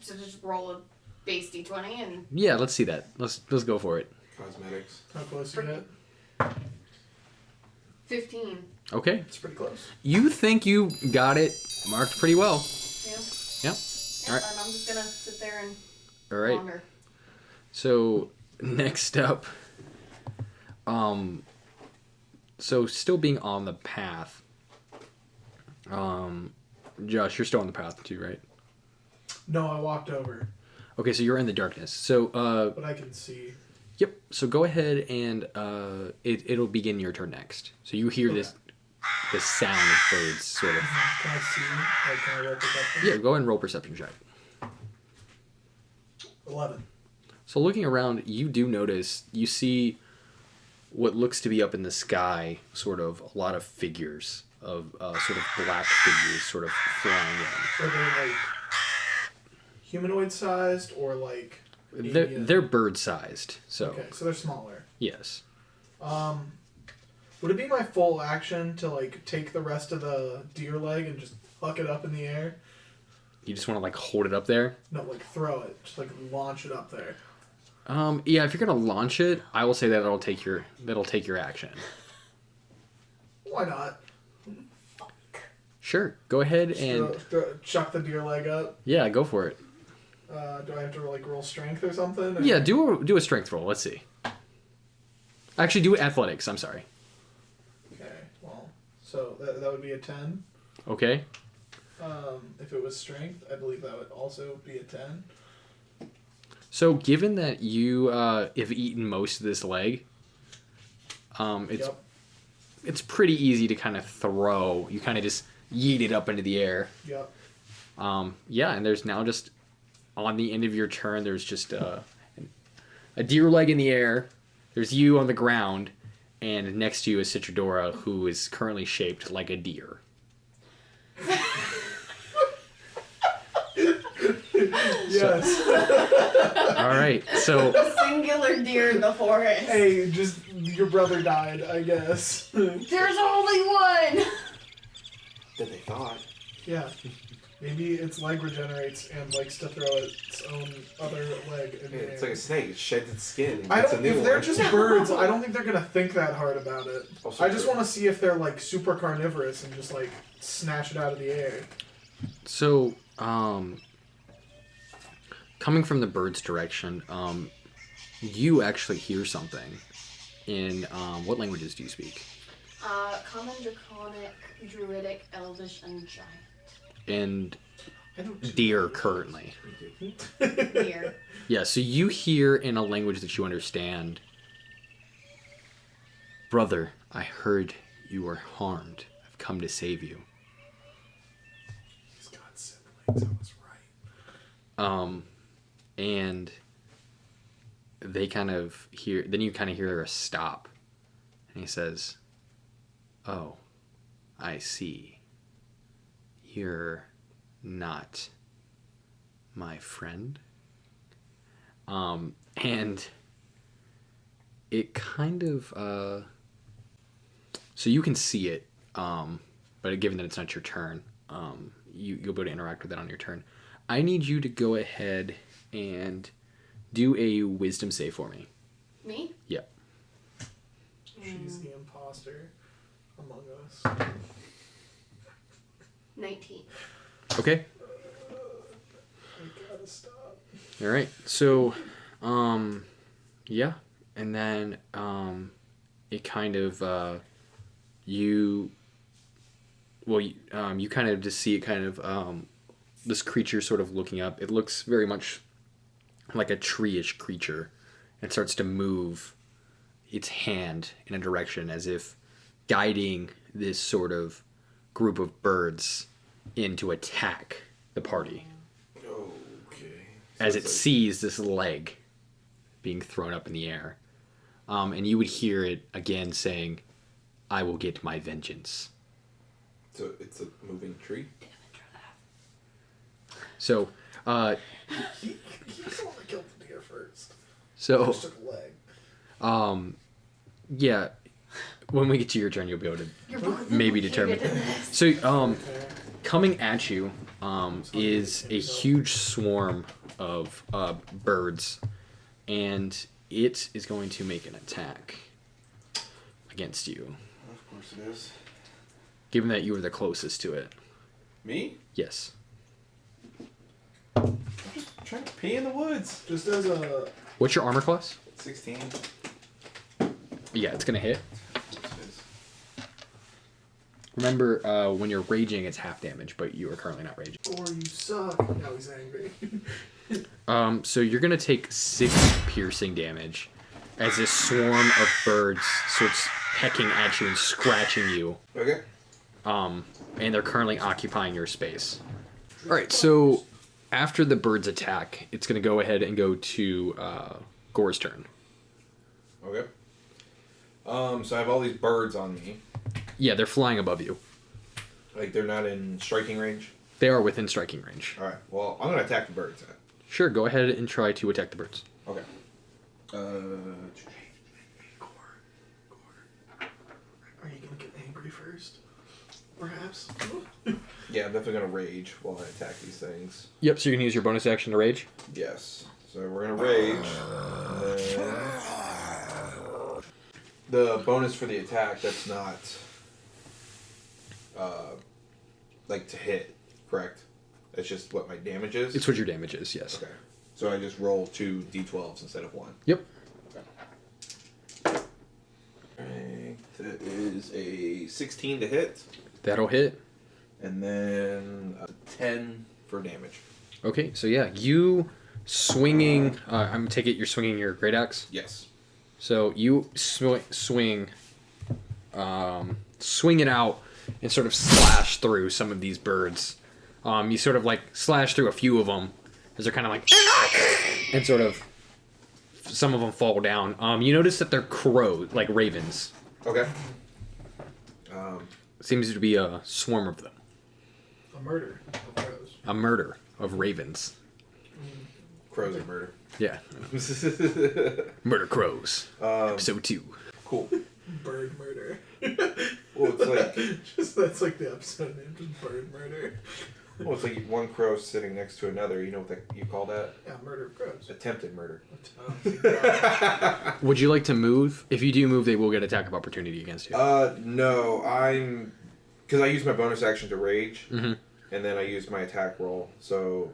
so just roll a base d20 and Yeah, let's see that. Let's go for it. Cosmetics. How close you get? 15. Okay. It's pretty close. You think you got it marked pretty well. Yeah. Yep. Yeah, All right. and I'm just gonna sit there and All right. wander. So next up, so still being on the path. Josh, you're still on the path too, right? No, I walked over, Okay, so you're in the darkness. So but I can see. yep. So go ahead and it'll begin your turn next. So you hear this sound of birds sort of. Can I see? Like, can I roll perception? Yeah, go ahead and roll perception check. 11. So looking around, you do notice, you see what looks to be up in the sky, sort of a lot of figures of sort of black figures sort of flying in. Are they like humanoid sized or like? They're bird sized, so Okay, so they're smaller. yes. Would it be my full action to like take the rest of the deer leg and just huck it up in the air? You just want to like hold it up there. No, like throw it, just like launch it up there. Yeah, if you're gonna launch it, I will say that that'll take your action. Why not? Sure, go ahead and Chuck the deer leg up. yeah, go for it. Do I have to like roll strength or something? Or? Yeah, do a strength roll. Let's see. Actually, do athletics. I'm sorry. Okay, well, so that would be a 10. Okay. If it was strength, I believe that would also be a 10. So, given that you have eaten most of this leg, it's pretty easy to kind of throw. You kind of just yeet it up into the air. Yep. And there's now just on the end of your turn, there's just a deer leg in the air. There's you on the ground, and next to you is Citradora, who is currently shaped like a deer. Yes. All right, so A singular deer in the forest. Hey, just your brother died, I guess. There's only one. That they thought. Yeah. Maybe its leg regenerates and likes to throw its own other leg in the air. It's like a snake. It sheds its skin and I gets a don't. new If one. they're just birds, I don't think they're gonna think that hard about it. Also I just true. want to see if they're like super carnivorous and just like snatch it out of the air. So, coming from the bird's direction, you actually hear something in, what languages do you speak? Common, Draconic, Druidic, Elvish, and Giant. And I don't. deer currently. Deer. Yeah, so you hear in a language that you understand, "Brother, I heard you were harmed. I've come to save you." He's got siblings. I was right. And they kind of hear, then you kind of hear a stop. And he says, "Oh, I see. You're not my friend." And it kind of, so you can see it, but given that it's not your turn, you'll be able to interact with it on your turn. I need you to go ahead and do a wisdom save for me. Me? Yep. She's the imposter among us. 19. Okay. I gotta stop. All right. So, yeah, and then it kind of you kind of just see it kind of this creature sort of looking up. It looks very much like a tree-ish creature, and starts to move its hand in a direction as if guiding this sort of group of birds in to attack the party. Okay. As it sees this leg being thrown up in the air. And you would hear it again saying, "I will get my vengeance." So it's a moving tree? So, He's the one that killed the deer first. so, Just took a leg. yeah, when we get to your turn, you'll be able to You're both maybe implicated determine. in this. So, Okay. coming at you is a huge swarm of birds, and it is going to make an attack against you, Of course it is. given that you were the closest to it. Me? Yes. I'm just trying to pee in the woods. Just as a. What's your armor class? 16. Yeah, it's gonna hit. Remember, when you're raging, it's half damage, but you are currently not raging. Or you suck. Now he's angry. So you're gonna take 6 piercing damage as this swarm of birds starts pecking at you and scratching you. Okay. And they're currently occupying your space. All right, so after the birds attack, it's gonna go ahead and go to Gore's turn. Okay. So I have all these birds on me. Yeah, they're flying above you. Like, they're not in striking range? They are within striking range. Alright, well, I'm going to attack the birds then. Sure, go ahead and try to attack the birds. Okay. Are you gonna get angry first? Perhaps? Yeah, I'm definitely going to rage while I attack these things. Yep, so you're gonna use your bonus action to rage. Yes. So we're going to rage. And then the bonus for the attack, that's not, like, to hit, correct? That's just what my damage is? It's what your damage is, yes. Okay. So I just roll 2 d12s instead of 1. Yep. Alright, that is a 16 to hit. That'll hit. And then 10 for damage. Okay, so yeah, you swinging. I'm take it you're swinging your great axe. Yes. So you swing it out and sort of slash through some of these birds. You sort of like slash through a few of them as they're kind of like, and sort of some of them fall down. You notice that they're crows, like ravens. Okay. Seems to be a swarm of them. A murder of crows. A murder of ravens. Crows are murder. Yeah. Murder crows. Episode 2. Cool. Bird murder. Well, it's like that's like the episode name, just bird murder. well, it's like one crow sitting next to another. You know what you call that? Yeah, murder of crows. Attempted murder. Would you like to move? If you do move, they will get attack of opportunity against you. No, because I use my bonus action to rage, Mm-hmm. and then I use my attack roll, so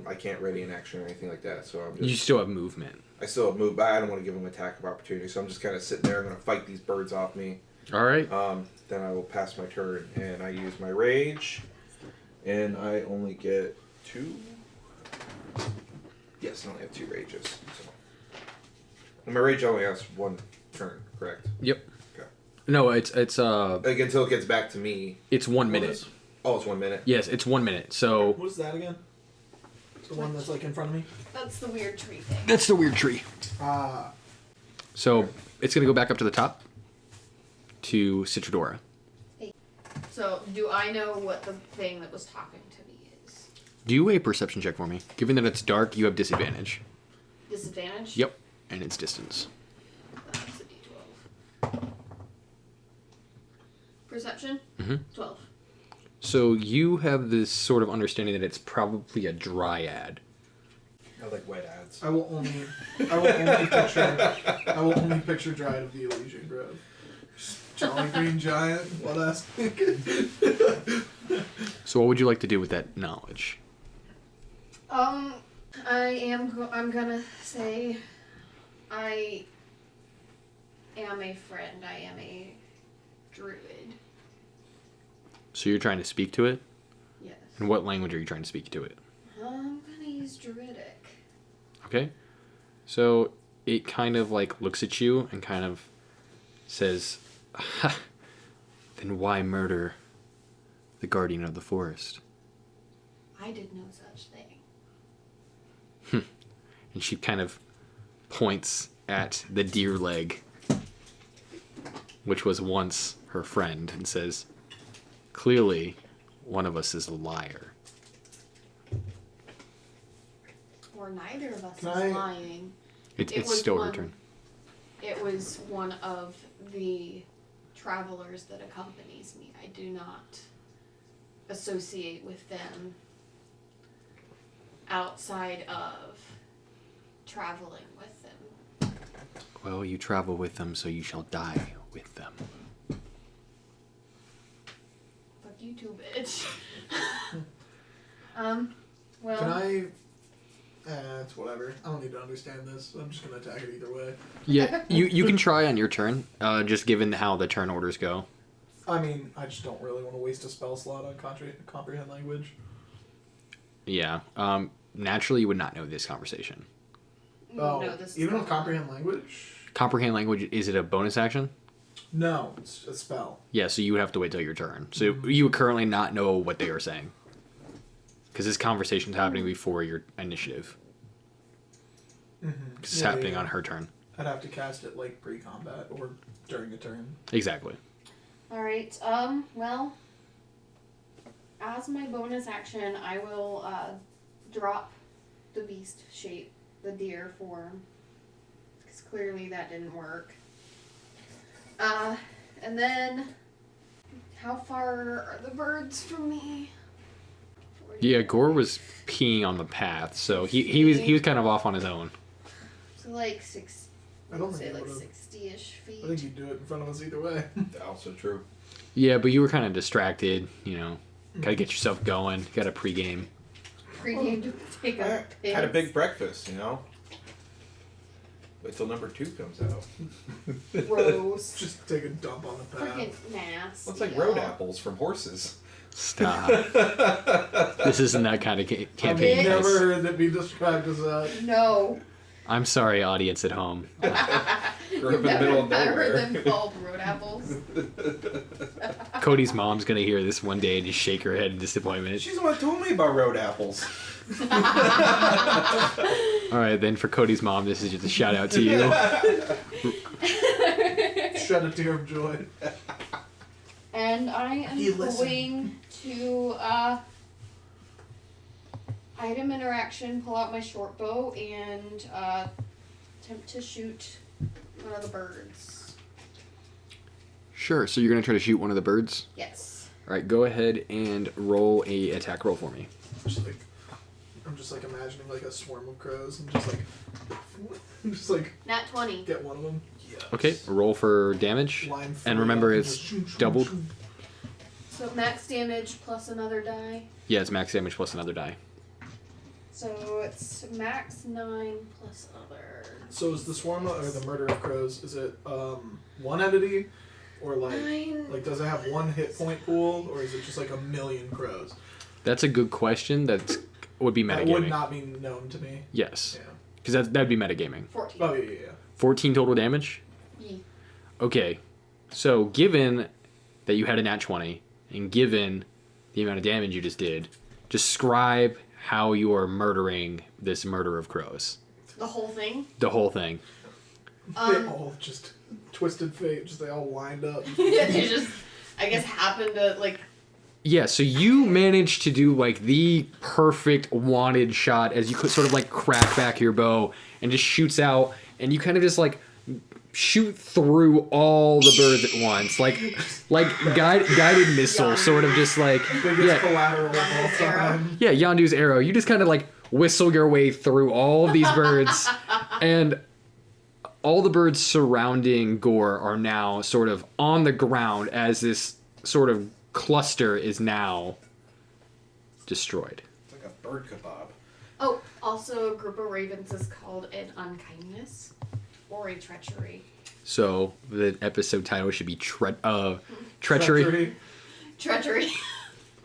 I can't ready an action or anything like that. So I'm just. You still have movement. I still have move, but I don't want to give them attack of opportunity, so I'm just kind of sitting there. I'm going to fight these birds off me. All right. Then I will pass my turn, and I use my rage, and I only get 2. Yes, I only have 2 rages. So. And my rage only has 1 turn, correct? Yep. Okay. No, it's Like until it gets back to me. it's 1 minute. Oh, it's 1 minute. Yes, it's 1 minute. So What is that again? The one that's like in front of me? That's the weird tree thing. that's the weird tree. Ah. So it's gonna go back up to the top to Citradora. So, do I know what the thing that was talking to me is? Do a perception check for me. Given that it's dark, you have disadvantage. Disadvantage? Yep, and it's distance. That's a D12. Perception? Mm-hmm. 12. So you have this sort of understanding that it's probably a dryad. I like wet ads. I will only picture Dryad of the Elysian Grove. Jolly Green Giant, what else? So what would you like to do with that knowledge? I'm gonna say I am a friend. I am a druid. So you're trying to speak to it? Yes. In what language are you trying to speak to it? I'm gonna use druidic. Okay. So it kind of like looks at you and kind of says, ha, then why murder the guardian of the forest? I did no such thing. And she kind of points at the deer leg, which was once her friend, and says, clearly one of us is a liar. Or neither of us Can is I- lying. It's was still her one- turn. It was one of the travelers that accompanies me. I do not associate with them outside of traveling with them. Well, you travel with them, so you shall die with them. Fuck you too, bitch. Well. Can I... it's whatever. I don't need to understand this. I'm just going to attack it either way. Yeah, you can try on your turn, just given how the turn orders go. I mean, I just don't really want to waste a spell slot on comprehend language. Yeah. Naturally, you would not know this conversation. Oh, No, this is even with not- comprehend language? Comprehend language, is it a bonus action? No, it's a spell. Yeah, so you would have to wait till your turn. So you would currently not know what they are saying. Because this conversation's happening before your initiative. Mm-hmm. Because it's happening on her turn. I'd have to cast it like pre-combat or during a turn. Exactly. Alright, well, as my bonus action, I will, drop the beast shape, the deer form. Because clearly that didn't work. And then, how far are the birds from me? 40. Yeah, Gore was peeing on the path, so he was kind of off on his own. So like six. I don't say think it like would've- 60-ish feet. I think you'd do it in front of us either way. Also true. Yeah, but you were kind of distracted, you know. Gotta get yourself going. Got a pregame. Pre-game to take a I had a big breakfast, you know. Wait till number 2 comes out. Gross. Just take a dump on the path. Freaking nasty. Looks like road apples from horses. Stop. This isn't that kind of campaign. I've It- never guys. heard it be described as that. No. I'm sorry, audience at home. We're up in the middle of Never nowhere. heard them called road apples. Cody's mom's gonna hear this one day and just shake her head in disappointment. She's the one who told me about road apples. All right, then for Cody's mom, this is just a shout out to you. Shed a tear of joy. And I am He listened. going to item interaction, pull out my short bow, and attempt to shoot one of the birds. Sure. So you're gonna try to shoot one of the birds. Yes. All right, go ahead and roll a attack roll for me. I'm just like imagining like a swarm of crows and just like Nat 20. get one of them. Yes. Okay, roll for damage. Line And remember, up it's just shoom, shoom, doubled. shoom. So max damage plus another die. Yeah, it's max damage plus another die. So it's max 9 plus other. So is the swarm or the murder of crows? Is it one entity, or 9. like does it have one hit point pool, or is it just like a million crows? That's a good question. That would be That would metagaming. not be known to me. Yes, Yeah. because that'd be metagaming. 14. Oh yeah. 14 total damage. Yeah. Okay, so given that you had a nat 20, and given the amount of damage you just did, describe how you are murdering this murder of crows. The whole thing. The whole thing. They all just twisted fate. Just they all lined up. They just, I guess, happened to like. Yeah, so you managed to do like the perfect wanted shot as you could sort of like crack back your bow and just shoots out, and you kind of just like shoot through all the birds at once, like guided missile, sort of just like Biggest collateral of all time. yeah, Yondu's arrow. You just kind of like whistle your way through all of these birds, and all the birds surrounding Gore are now sort of on the ground as this sort of cluster is now destroyed. It's like a bird kebab. Oh, also, a group of ravens is called an unkindness or a treachery. So the episode title should be Treachery. Treachery.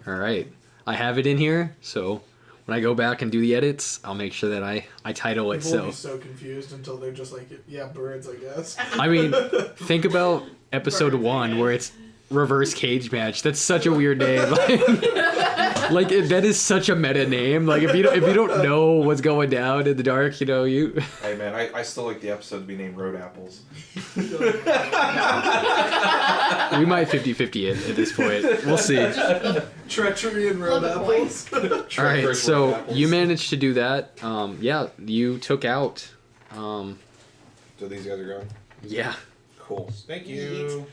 All right, I have it in here, so when I go back and do the edits, I'll make sure that I title it People will so. be so confused until they're just like, yeah, birds, I guess. I mean, think about episode 1 where it's reverse cage match. That's such a weird name. Like that is such a meta name. Like if you don't know what's going down in the dark, you know you. Hey man, I still like the episode to be named Road Apples. We might 50-50 it at this point. We'll see. Treachery and road Flip a apples. All right, First so Road Apples. you managed to do that. Yeah, you took out. So these guys are going? Yeah, Cool. Thank you.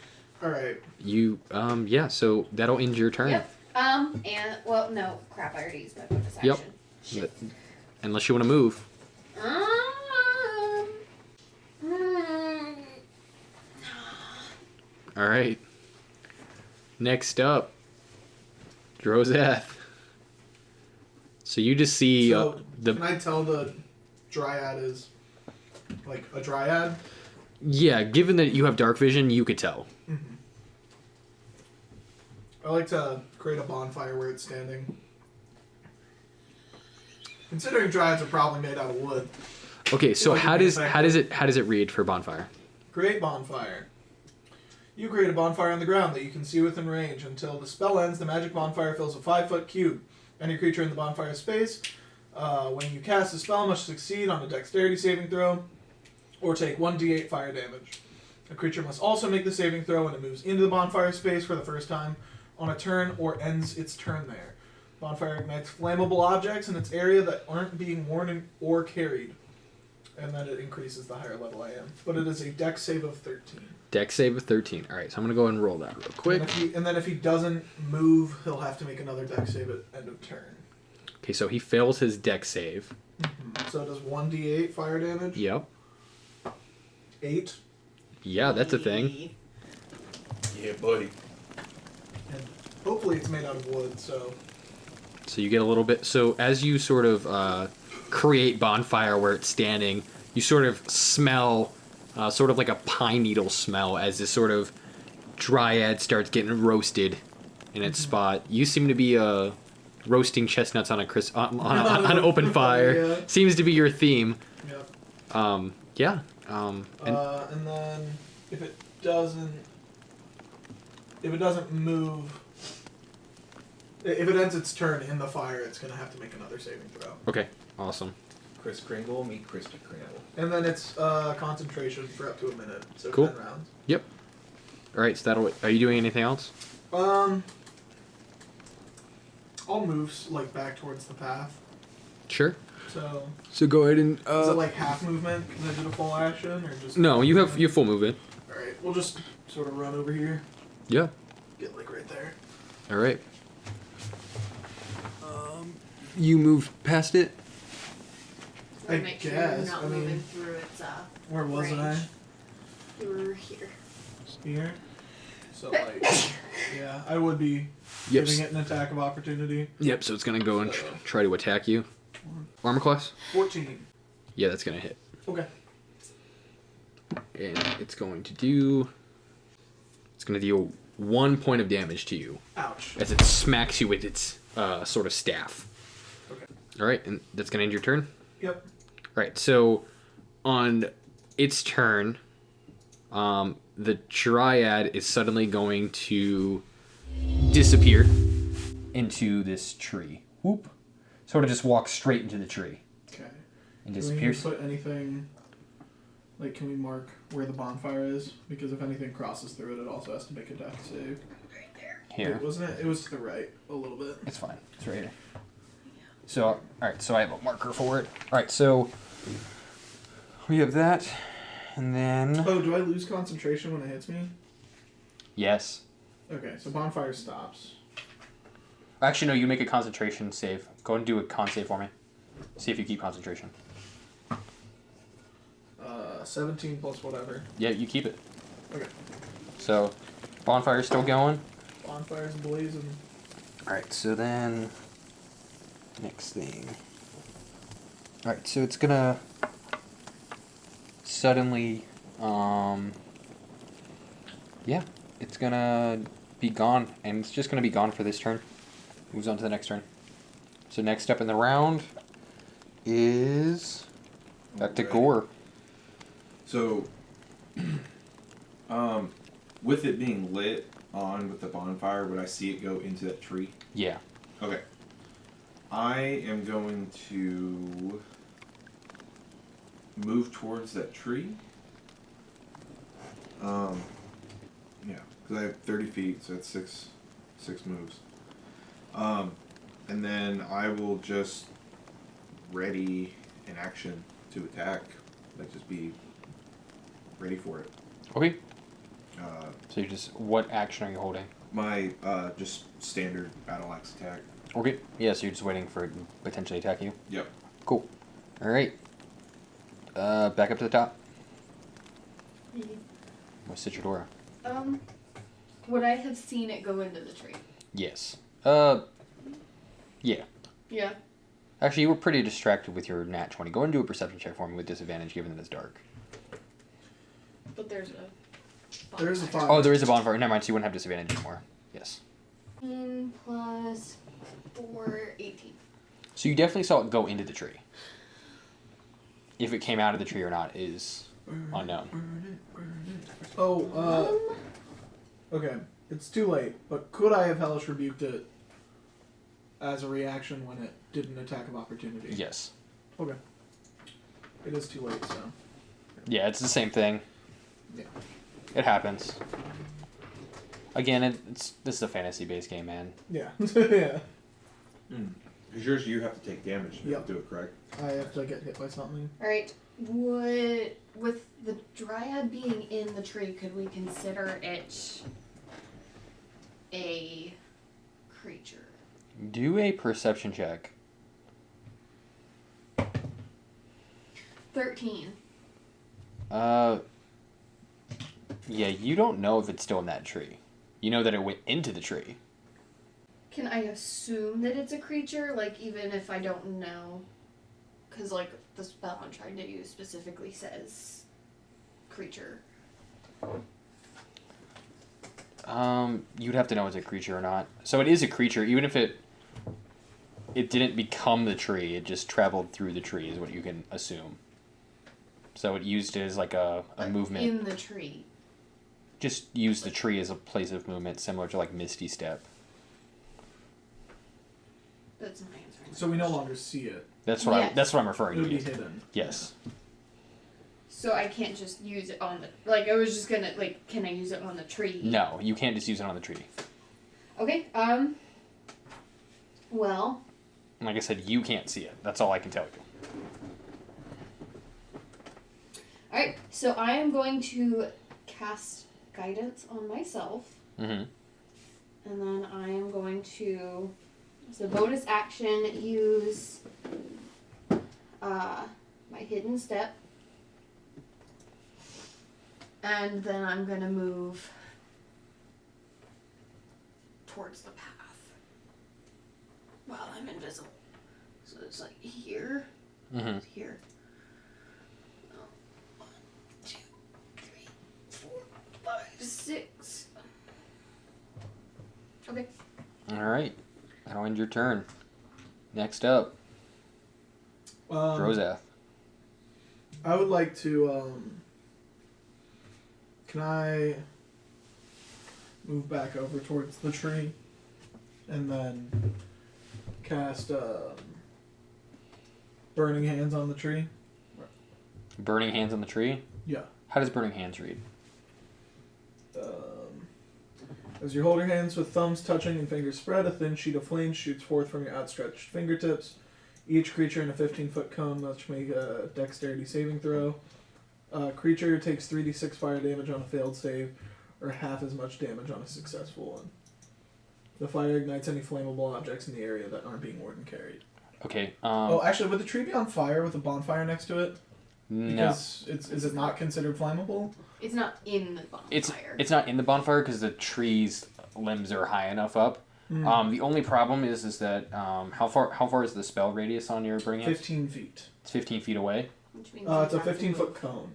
All right. you. Yeah, so that'll end your turn. Yep. And well, no, crap. I already used my bonus action. Yep. Shit. Unless you want to move. Hmm. All right. Next up, Drozath. So you just see So, the. can I tell the dryad is like a dryad? Yeah, given that you have dark vision, you could tell. I like to create a bonfire where it's standing. Considering dryads are probably made out of wood. Okay, so Like how an does effective- how does it read for bonfire? Create bonfire. You create a bonfire on the ground that you can see within range. Until the spell ends, the magic bonfire fills a 5-foot cube. Any creature in the bonfire space, when you cast a spell, must succeed on a dexterity saving throw, or take 1d8 fire damage. A creature must also make the saving throw when it moves into the bonfire space for the first time on a turn or ends its turn there. Bonfire ignites flammable objects in its area that aren't being worn or carried. And then it increases the higher level I am. But it is a dex save of 13. Dex save of 13. All right, so I'm gonna go ahead and roll that real quick. And then if he doesn't move, he'll have to make another dex save at end of turn. Okay, so he fails his dex save. So it does 1d8 fire damage. Yep. 8. Yeah, that's a thing. Yeah, buddy. And hopefully it's made out of wood, so... So you get a little bit. So as you sort of create bonfire where it's standing, you sort of smell sort of like a pine needle smell as this sort of dryad starts getting roasted in its spot. You seem to be roasting chestnuts on on an open fire. Yeah. Seems to be your theme. Yep. Yeah. And then if it doesn't move, if it ends its turn in the fire, it's gonna have to make another saving throw. Okay. Awesome. Chris Kringle, meet Krispy Kringle. And then it's concentration for up to a minute, so Cool. 10 rounds. Yep. All right. So are you doing anything else? I'll move like back towards the path. Sure. So So go ahead and. is it like half movement because I did a full action, or just? No, you have your full movement. All right, we'll just sort of run over here. Yeah. Get like right there. All right. You moved past it. I Make sure guess. you're not I mean, moving through its where was range. I? You were here. Here. So like, yeah, I would be Yep. giving it an attack of opportunity. Yep. So it's gonna go and try to attack you. Armor class. 14. Yeah, that's gonna hit. Okay. And it's going to do. It's gonna deal 1 point of damage to you Ouch. as it smacks you with its sort of staff. Okay. All right, and that's gonna end your turn. Yep. All right. So on its turn, the Dryad is suddenly going to disappear into this tree. Whoop. Sort of just walk straight into the tree Okay. and Can we disappears. put anything? Like, can we mark where the bonfire is? Because if anything crosses through it, it also has to make a death save. Right there. Here. Wait, wasn't it? It was to the right a little bit. It's fine. It's right here. So, all right. So I have a marker for it. All right. So we have that, and then Oh, do I lose concentration when it hits me? yes. Okay, so bonfire stops. Actually, no. You make a concentration save. Go and do a con save for me. See if you keep concentration. 17 plus whatever. Yeah, you keep it. Okay. So bonfire's still going. Bonfire's blazing. All right. So then next thing. All right. So it's gonna suddenly, yeah, it's gonna be gone, and it's just gonna be gone for this turn. Moves on to the next turn. So next up in the round is back to Alright. Gore. So, with it being lit on with the bonfire, would I see it go into that tree? Yeah. Okay. I am going to move towards that tree. Yeah, because I have 30 feet, so that's six moves. And then I will just ready an action to attack. Like, just be ready for it. Okay. So you just, what action are you holding? My just standard battle axe attack. Okay. Yeah. So you're just waiting for it to potentially attack you. Yep. Cool. All right. Back up to the top. What's Citrudora? Would I have seen it go into the tree? Yes. Yeah. Yeah. Actually, you were pretty distracted with your nat 20. Go and do a perception check for me with disadvantage, given that it's dark. But there's a. There's a bonfire. fire. Oh, there is a bonfire. Never mind. So you wouldn't have disadvantage anymore. Yes. 18 plus 4, 18. So you definitely saw it go into the tree. If it came out of the tree or not is unknown. Oh, okay. It's too late, but could I have Hellish Rebuked it as a reaction when it did an attack of opportunity? Yes. Okay. It is too late, so. Yeah, it's the same thing. Yeah. It happens. Again, this is a fantasy-based game, man. Yeah. Yeah. Because yours, you have to take damage to Yep. do it, correct? I have to get hit by something. Alright. With the Dryad being in the tree, could we consider it a creature? Do a perception check. 13. Yeah, you don't know if it's still in that tree. You know that it went into the tree. Can I assume that it's a creature? Like, even if I don't know? Because, like, the spell I'm trying to use specifically says creature. You'd have to know it's a creature or not. So it is a creature, even if it didn't become the tree, it just traveled through the tree is what you can assume. So it used it as like a movement. In the tree. Just use the tree as a place of movement, similar to like Misty Step. That's my answer. So we no longer see it. That's what Yes. that's what I'm It referring would to. be hidden. Yes. So I can't just use it on the... Like, I was just gonna... Like, can I use it on the tree? No, you can't just use it on the tree. Okay, well... Like I said, you can't see it. That's all I can tell you. Alright, so I am going to cast Guidance on myself. Mm-hmm. And then I am going to... As a bonus action, use... my Hidden Step. And then I'm gonna move towards the path while I'm invisible. So it's like here, Mm-hmm. here. 1, 2, 3, 4, 5, 6. Okay. All right. That'll end your turn. Next up, Drozath. I would like to, can I move back over towards the tree and then cast Burning Hands on the tree? Burning Hands on the tree? Yeah. How does Burning Hands read? As you hold your hands with thumbs touching and fingers spread, a thin sheet of flame shoots forth from your outstretched fingertips. Each creature in a 15-foot cone must make a dexterity saving throw. Creature takes 3d6 fire damage on a failed save, or half as much damage on a successful one. The fire ignites any flammable objects in the area that aren't being warden carried. Okay. Actually, would the tree be on fire with a bonfire next to it? No. Because is it not considered flammable? It's not in the bonfire. It's not in the bonfire because the tree's limbs are high enough up. The only problem is that how far is the spell radius on your Burning Hands? 15 feet. It's 15 feet away. Which means It's a you have to 15-foot move. cone.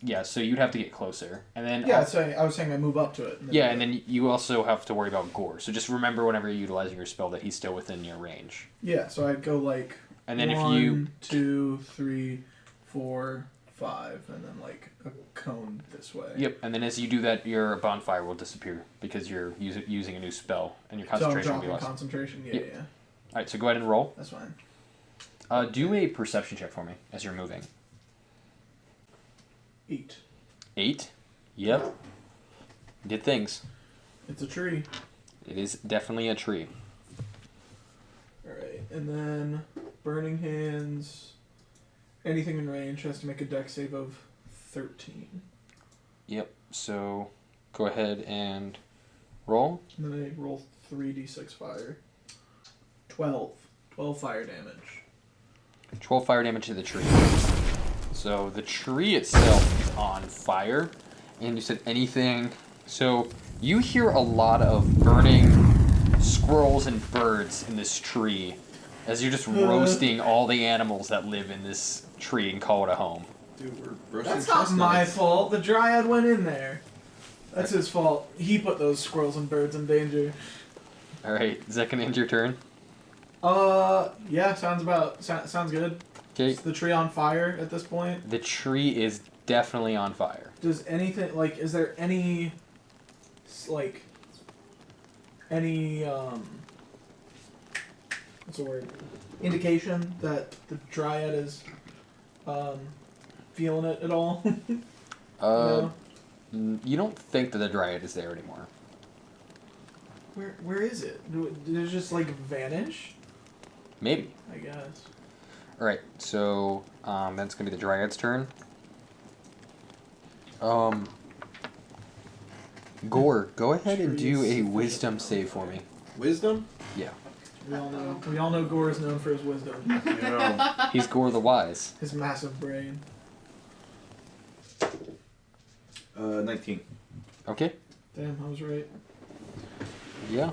Yeah, so you'd have to get closer, and then Yeah, I was saying I move up to it. and then you also have to worry about Gore. So just remember whenever you're utilizing your spell that he's still within your range. Yeah, so I'd go like And then 1, 2, 3, 4, 5, and then like a cone this way. Yep, and then as you do that, your bonfire will disappear because you're using a new spell, and your So I'm concentration will be dropping less. concentration. Yeah, Yep. yeah. All right, so go ahead and roll. That's fine. Do a perception check for me as you're moving. 8. 8. Yep. Did things. It's a tree. It is definitely a tree. Alright, and then Burning Hands. Anything in range has to make a dex save of 13. Yep. So go ahead and roll. And then I roll 3d6 fire. 12. 12 fire damage. 12 fire damage to the tree. So the tree itself is on fire. And you said anything. So you hear a lot of burning squirrels and birds in this tree as you're just roasting all the animals that live in this tree and call it a home. Dude, we're roasting That's not chestnuts. my fault. The dryad went in there. That's his fault. He put those squirrels and birds in danger. Alright, is that going to end your turn? Yeah, sounds good. Okay. Is the tree on fire at this point? The tree is definitely on fire. Does anything, is there any, what's the word? Indication that the dryad is, feeling it at all? No? You don't think that the dryad is there anymore. Where is it? Did it just, vanish? Maybe. I guess. Alright, so that's going to be the dryad's turn. Gore, go ahead and do a wisdom save for me. Wisdom? Yeah. We all know Gore is known for his wisdom. You know, He's Gore the Wise. His massive brain. 19. Okay. Damn, I was right. Yeah.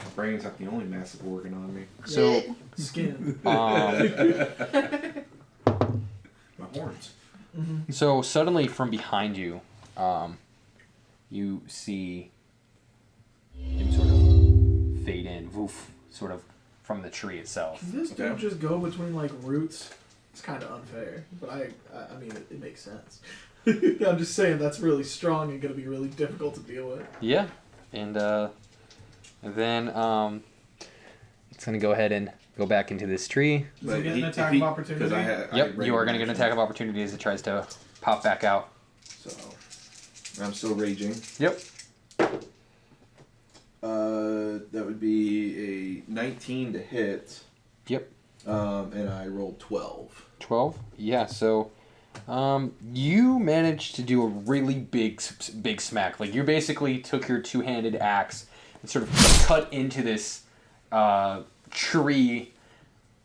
My brain's not the only massive organ on me. So, Skin. My horns. Mm-hmm. so suddenly from behind you, you see and sort of fade in, woof, sort of from the tree itself. Can this dude just go between like roots? It's kind of unfair, but I mean, it makes sense. I'm just saying that's really strong and going to be really difficult to deal with. Yeah, and then it's gonna go ahead and go back into this tree. Does he get an attack of opportunity? Yep, you are gonna get an attack of opportunity as it tries to pop back out. So I'm still raging. Yep. That would be a 19 to hit. Yep. And I rolled 12. 12? Yeah, so you managed to do a really big smack. Like, you basically took your two-handed axe and sort of cut into this tree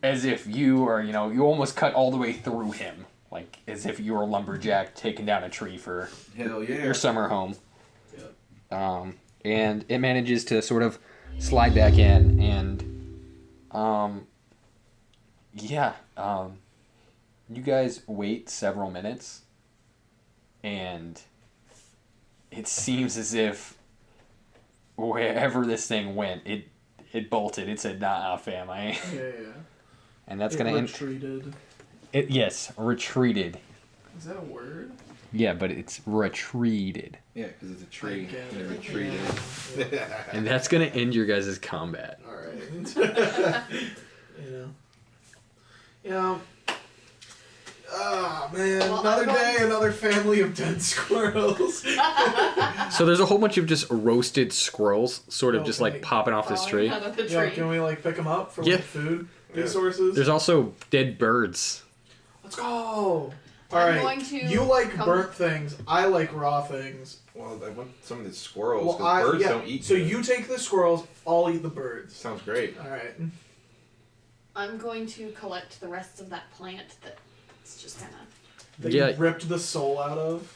as if you are, you almost cut all the way through him. Like, as if you were a lumberjack taking down a tree for Hell yeah. your summer home. Yep. And it manages to sort of slide back in, and you guys wait several minutes, and it seems as if wherever this thing went, it bolted. It said, "Nah, fam, I ain't." Yeah. And that's gonna end. Retreated. Yes, retreated. Is that a word? Yeah, but it's retreated. Yeah, because it's a tree. I And it get it. retreated. Yeah. And that's gonna end your guys' combat. All right. Yeah. Oh man, Well, another I'm day, another family of dead squirrels. So there's a whole bunch of just roasted squirrels, sort of just Okay. like popping off this Falling tree. out of the Yeah, tree. can we like pick them up for Yeah. like, food Yeah. resources? There's also dead birds. Let's go. All I'm right. going to You like come- burnt things. I like raw things. Well, I want some of these squirrels Well, because birds yeah. don't eat. So good. you take the squirrels. I'll eat the birds. Sounds great. All right. I'm going to collect the rest of that plant that's just kind of... That Yeah. you ripped the soul out of.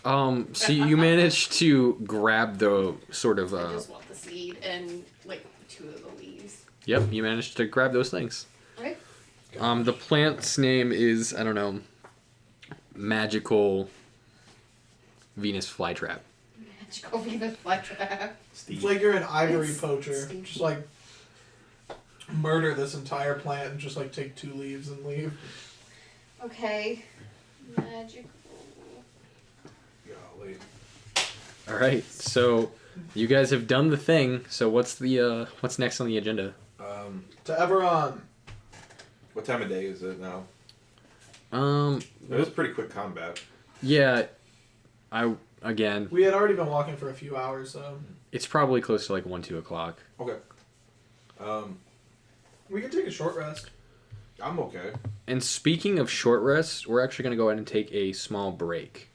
So you managed to grab the sort of I just want the seed and like 2 of the leaves. yep, you managed to grab those things. Right? The plant's name is, I don't know, magical Venus flytrap. Magical Venus flytrap. It's like you're an ivory It's poacher. stinky. Just like murder this entire plant and just like take 2 leaves and leave. Okay. Magical. Golly. All right, so you guys have done the thing. So what's next on the agenda? To Everon. What time of day is it now? It It was pretty quick combat. Yeah, We had already been walking for a few hours, so it's probably close to like 1-2 o'clock. Okay. we could take a short rest. I'm okay. And speaking of short rest, we're actually going to go ahead and take a small break.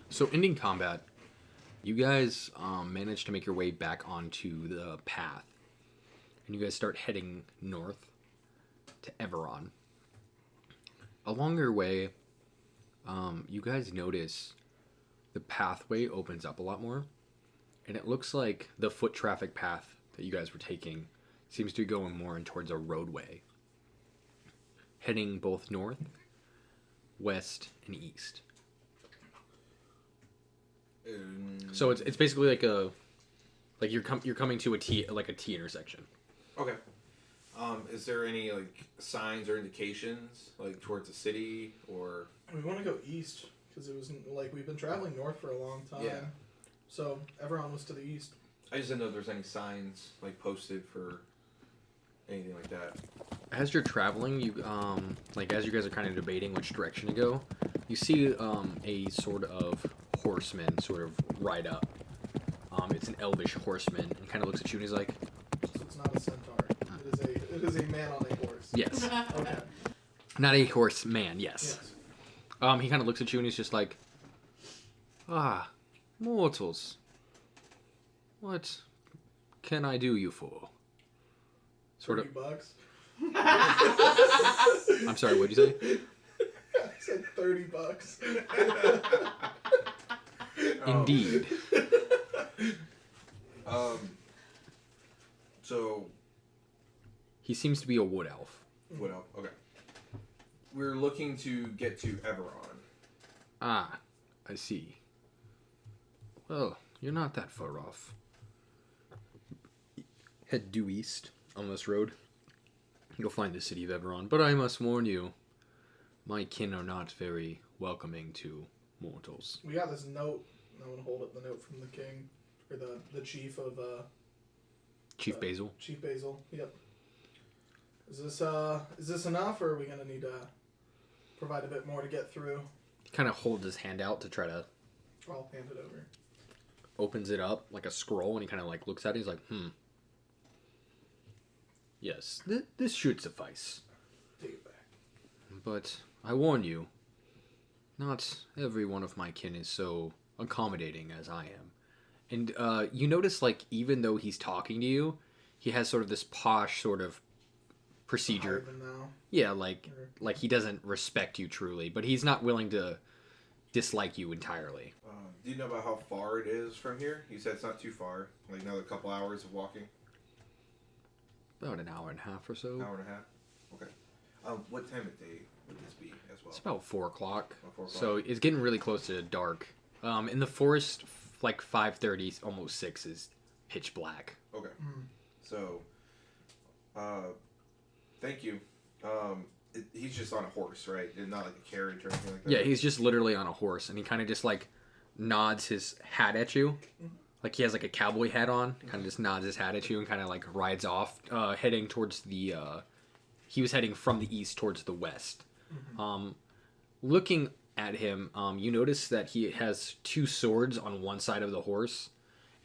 So ending combat, you guys managed to make your way back onto the path, and you guys start heading north to Everon. Along your way, you guys notice the pathway opens up a lot more, and it looks like the foot traffic path that you guys were taking seems to be going more in towards a roadway, heading both north, west, and east. So it's basically like you're coming to a T intersection. Okay. Is there any like signs or indications like towards the city or? We want to go east because it was like we've been traveling north for a long time. Yeah. So Everon was to the east. I just didn't know if there's any signs like posted for anything like that. As you're traveling, you as you guys are kind of debating which direction to go, you see a sort of horseman sort of ride up. It's an elvish horseman, and kind of looks at you and he's like, So it's not a centaur. It is a man on a horse. "Yes, Okay. not a horseman. Yes." Yes. He kind of looks at you and he's just like, "Ah, mortals, what can I do you for?" Sort of. $30. I'm sorry. What'd you say? said $30. Indeed. So He seems to be a wood elf. what else? Okay. We're looking to get to Everon. Ah, I see. Well, you're not that far off. Head due east on this road. You'll find the city of Everon, but I must warn you, my kin are not very welcoming to mortals. We got this note. I'm gonna hold up the note from the king, or the chief of Chief Basil? Chief Basil. Yep. Is this enough, or are we gonna need to provide a bit more to get through? He kind of holds his hand out to try to I'll hand it over. opens it up like a scroll, and he kind of like looks at it. He's like, Yes, this should suffice. Take it back. But I warn you, not every one of my kin is so accommodating as I am. And you notice, like, even though he's talking to you, he has sort of this posh sort of procedure. Higher than now. Yeah, like he doesn't respect you truly, but he's not willing to dislike you entirely. Do you know about how far it is from here? You said it's not too far. Like another couple hours of walking. About an hour and a half or so. Hour and a half. Okay. What time of day would this be as well? It's about 4 o'clock. About 4 o'clock. So it's getting really close to dark. In the forest, like 5:30, almost 6 is pitch black. Okay. So, thank you. He's just on a horse, right? And not like a carriage or anything like that? Yeah, he's just literally on a horse, and he kind of just like nods his hat at you. Like he has like a cowboy hat on, kind of just nods his hat at you and kind of like rides off, heading towards the, he was heading from the east towards the west. Looking at him, you notice that he has 2 swords on one side of the horse,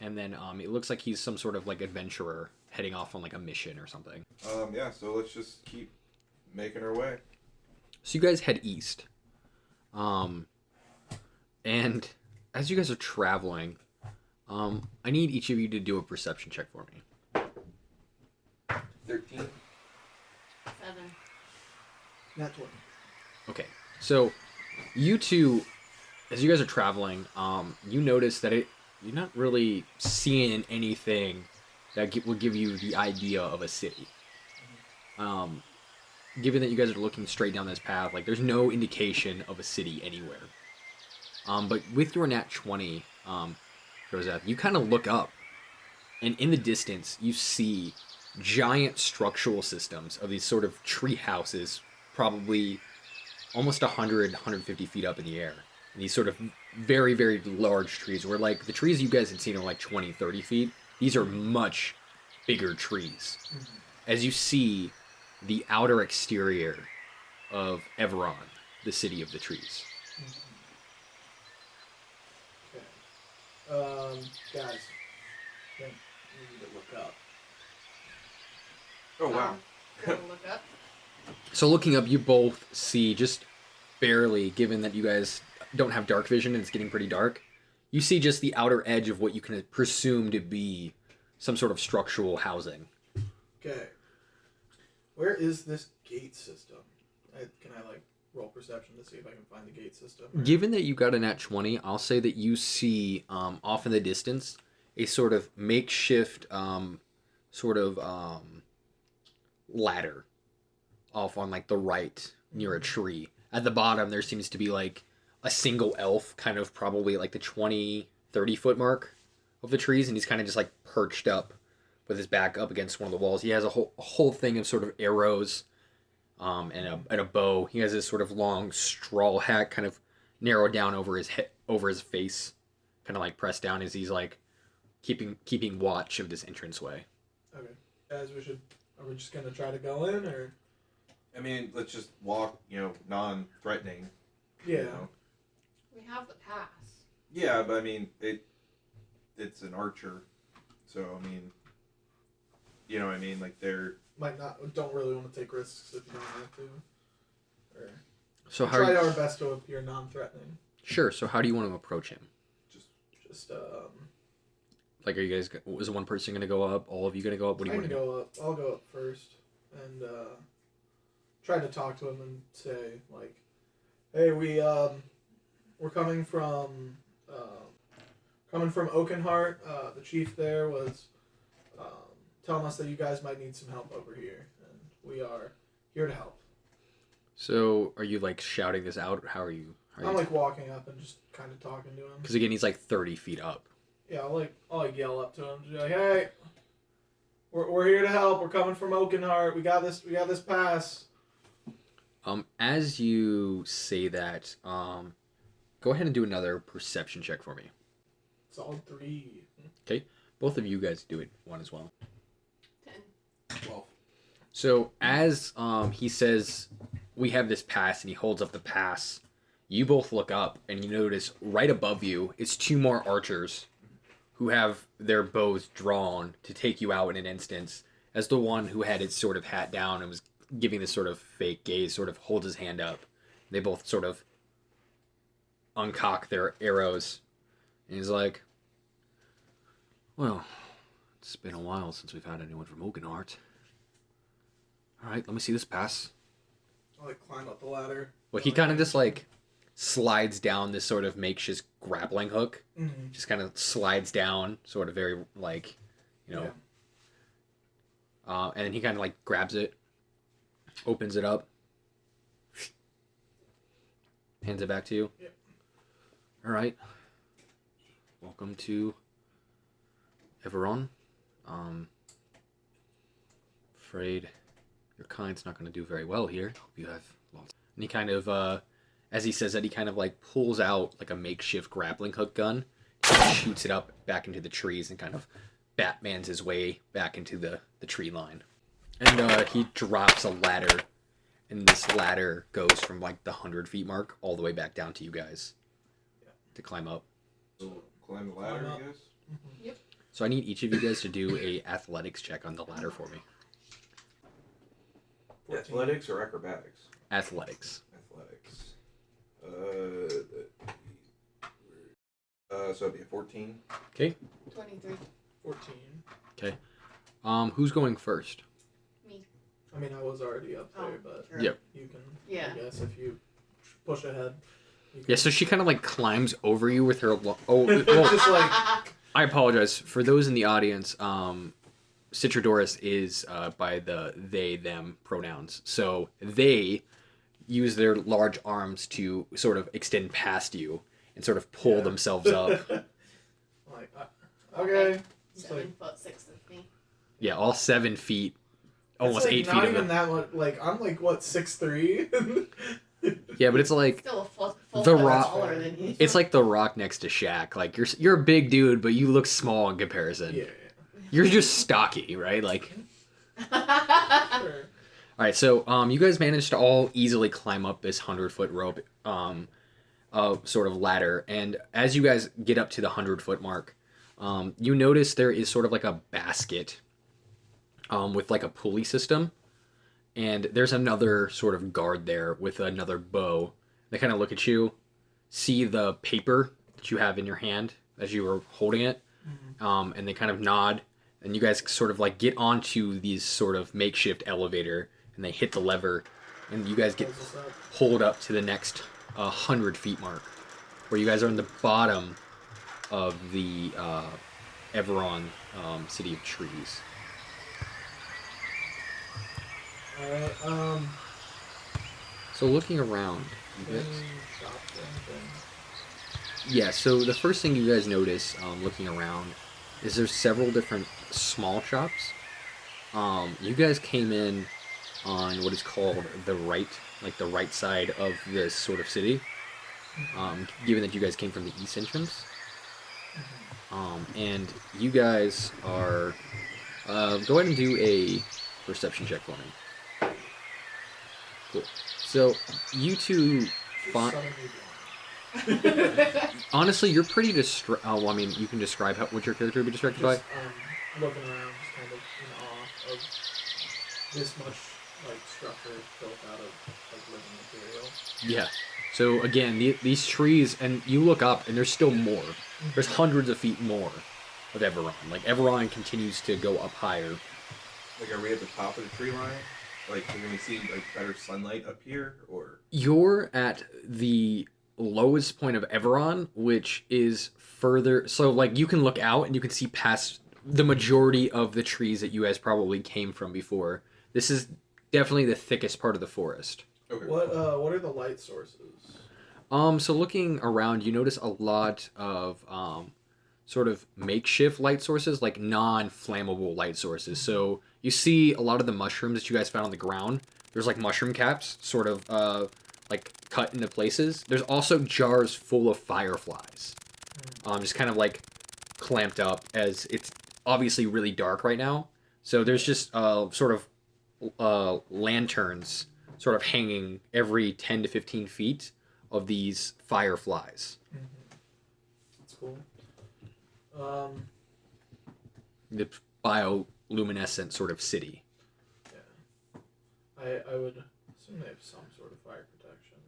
and then it looks like he's some sort of like adventurer heading off on like a mission or something. Yeah, so let's just keep making our way. So you guys head east. And as you guys are traveling, I need each of you to do a perception check for me. 13. 7. Not 20. Okay, so you two, as you guys are traveling, you notice that you're not really seeing anything that would give you the idea of a city. Given that you guys are looking straight down this path, like there's no indication of a city anywhere. But with your nat 20, Joseph, you kind of look up, and in the distance you see giant structural systems of these sort of tree houses, probably almost 150 feet up in the air. And these sort of very, very large trees, where like the trees you guys had seen are like 20, 30 feet. These are much bigger trees. As you see the outer exterior of Everon, the city of the trees. Okay. Guys, I think we need to look up. Oh, wow. Gonna look up. So looking up, you both see, just barely, given that you guys don't have dark vision and it's getting pretty dark, you see just the outer edge of what you can presume to be some sort of structural housing. Okay. Where is this gate system? Can I like roll perception to see if I can find the gate system? Or... Given that you got a nat 20, I'll say that you see off in the distance a sort of makeshift ladder off on like the right near a tree. At the bottom there seems to be like a single elf, kind of probably like the 20-30 foot mark of the trees, and he's kind of just like perched up with his back up against one of the walls. He has a whole thing of sort of arrows and a bow. He has this sort of long straw hat kind of narrowed down over his head, over his face, kind of like pressed down as he's like keeping watch of this entranceway. Okay. Guys, are we just gonna try to go in, or? I mean, let's just walk, non-threatening. Yeah. You know? We have the pass. Yeah, but I mean, it's an archer, so I mean, you know what I mean? Like Don't really want to take risks if you don't have to. Or So try our best to appear non-threatening. Sure. So how do you want to approach him? Just Like, are you guys? Is one person gonna go up? All of you gonna go up? What do you want to do? go up. I'll go up first and try to talk to him and say like, Hey, we're coming from Oakenheart. The chief there was telling us that you guys might need some help over here, and we are here to help. So, are you like shouting this out? How are you? I'm like walking up and just kind of talking to him. Because again, he's like 30 feet up. Yeah, I'll yell up to him, just be like, "Hey, we're here to help. We're coming from Oakenheart. We got this pass." As you say that, go ahead and do another perception check for me. It's all 3. Okay, both of you guys do it one as well. 10. 12. So as he says, we have this pass, and he holds up the pass. You both look up, and you notice right above you, it's 2 more archers who have their bows drawn to take you out in an instant. As the one who had his sort of hat down and was giving this sort of fake gaze sort of holds his hand up. They both sort of uncock their arrows, and he's like, "Well, it's been a while since we've had anyone from Oakenheart. All right, let me see this pass." I'll climb up the ladder. Well, he kind of just slides down this sort of makeshift grappling hook. Mm-hmm. Just kind of slides down, sort of very and then he kind of grabs it, opens it up, hands it back to you. Yep. All right. Welcome to Everon. Afraid your kind's not going to do very well here. Hope you have lots. And he kind of, as he says that, he kind of pulls out a makeshift grappling hook gun, shoots it up back into the trees, and kind of Batman's his way back into the tree line. And he drops a ladder, and this ladder goes from the 100 feet mark all the way back down to you guys to climb up. So climb the ladder, I guess? Mm-hmm. Yep. So I need each of you guys to do a athletics check on the ladder for me. 14. Athletics or acrobatics? Athletics. Athletics. So it'd be a 14. Okay. 23. 14. Okay. Who's going first? Me. I mean, I was already up there, but Sure. Yep. you can. Yeah. I guess if you push ahead. Yeah. So she kind of climbs over you with her. Oh, well, Just I apologize for those in the audience. Citradoris is by the they them pronouns, so they use their large arms to sort of extend past you and sort of pull themselves up. Okay. It's 7 foot 6 of me. Yeah, all 7 feet, almost 8 feet not of even it. that much. I'm what, 6'3"? Yeah, but it's Still a full The foot Rock- taller than you. it's like the Rock next to Shaq. You're a big dude, but you look small in comparison. Yeah. You're just stocky, right? Sure. All right, so you guys managed to all easily climb up this 100-foot rope, sort of ladder, and as you guys get up to the 100-foot mark, you notice there is sort of a basket, with a pulley system, and there's another sort of guard there with another bow. They kind of look at you, see the paper that you have in your hand as you were holding it, and they kind of nod, and you guys sort of get onto these sort of makeshift elevator, and they hit the lever, and you guys get pulled up to the next 100 feet mark, where you guys are in the bottom of the Everon City of Trees. Alright, So looking around, you guys... Yeah, so the first thing you guys notice looking around is there's several different small shops. You guys came in on what is called the right side of this sort of city, given that you guys came from the east entrance. And you guys are... go ahead and do a perception check for me. Cool. So, you two... Honestly, you're pretty well, I mean, you can describe what your character would be distracted by. Looking around, just kind of in awe of this much structure built out of living material. Yeah. So again, these trees, and you look up, and there's still more. There's hundreds of feet more of Everon. Everon continues to go up higher. Are we at the top of the tree line? Like, can we see like better sunlight up here, or? You're at the lowest point of Everon, which is further. So, like, you can look out and you can see past the majority of the trees that you guys probably came from before. This is definitely the thickest part of the forest. Okay. What are the light sources? So looking around, you notice a lot of sort of makeshift light sources, like non-flammable light sources. So you see a lot of the mushrooms that you guys found on the ground. There's like mushroom caps, sort of like cut into places. There's also jars full of fireflies, just kind of like clamped up, as it's obviously really dark right now. So there's just sort of lanterns sort of hanging every 10 to 15 feet of these fireflies. That's cool. The bioluminescent sort of city. Yeah. I would assume they have some sort of fire protection.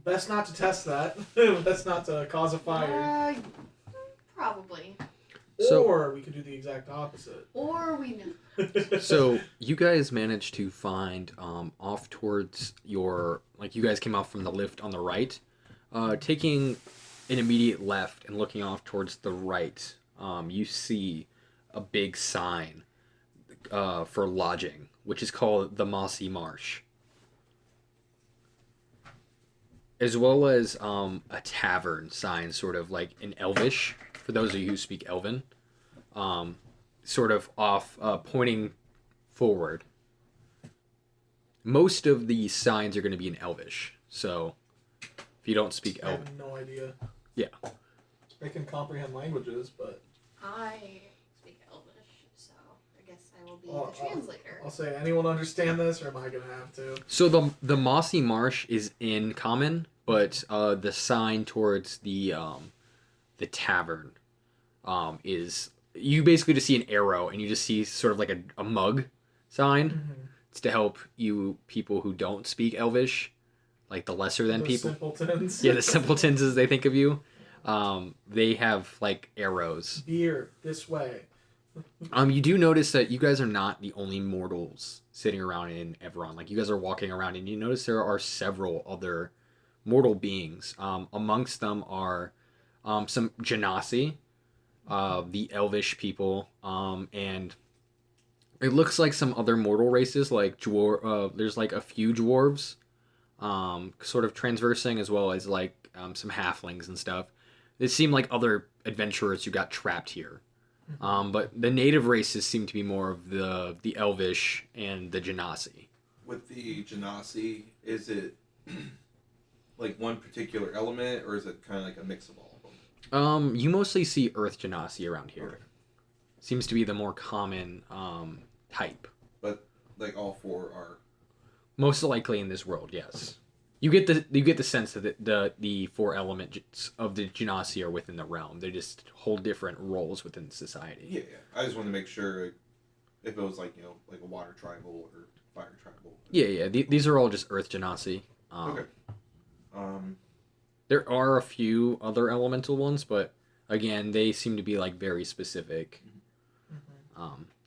But best not to test that. Best not to cause a fire. Probably. Or we could do the exact opposite. Or we know. So you guys managed to find off towards your, like, you guys came off from the lift on the right, taking an immediate left and looking off towards the right. You see a big sign for lodging, which is called the Mossy Marsh, as well as a tavern sign, sort of like in Elvish, for those of you who speak Elven, sort of off, pointing forward. Most of the signs are going to be in Elvish, so if you don't speak I Elven. have no idea. Yeah. I can comprehend languages, but I speak Elvish, so I guess I will be Well, the translator. I'll say, anyone understand this, or am I gonna have to? So the Mossy Marsh is in common, but the sign towards the tavern is, you basically just see an arrow and you just see sort of like a mug sign. Mm-hmm. It's to help you people who don't speak Elvish, like the lesser than The people. simpletons. Yeah, the simpletons as they think of you. They have like arrows. Beer this way. You do notice that you guys are not the only mortals sitting around in Everon. Like, you guys are walking around and you notice there are several other mortal beings. Amongst them are some Genasi, the Elvish people, and it looks like some other mortal races, like there's like a few dwarves, sort of transversing, as well as like some halflings and stuff. They seem like other adventurers who got trapped here. But the native races seem to be more of the Elvish and the Genasi. With the Genasi, is it like one particular element, or is it kind of like a mix of all of them? You mostly see Earth Genasi around here. Okay. Seems to be the more common type. But like all four are. Most likely in this world, yes. You get the sense that the four elements of the Genasi are within the realm. They just hold different roles within society. Yeah. I just want to make sure if it was like, you know, like a water tribal or fire tribal. Yeah. These are all just Earth Genasi. Okay. There are a few other elemental ones, but again, they seem to be like very specific.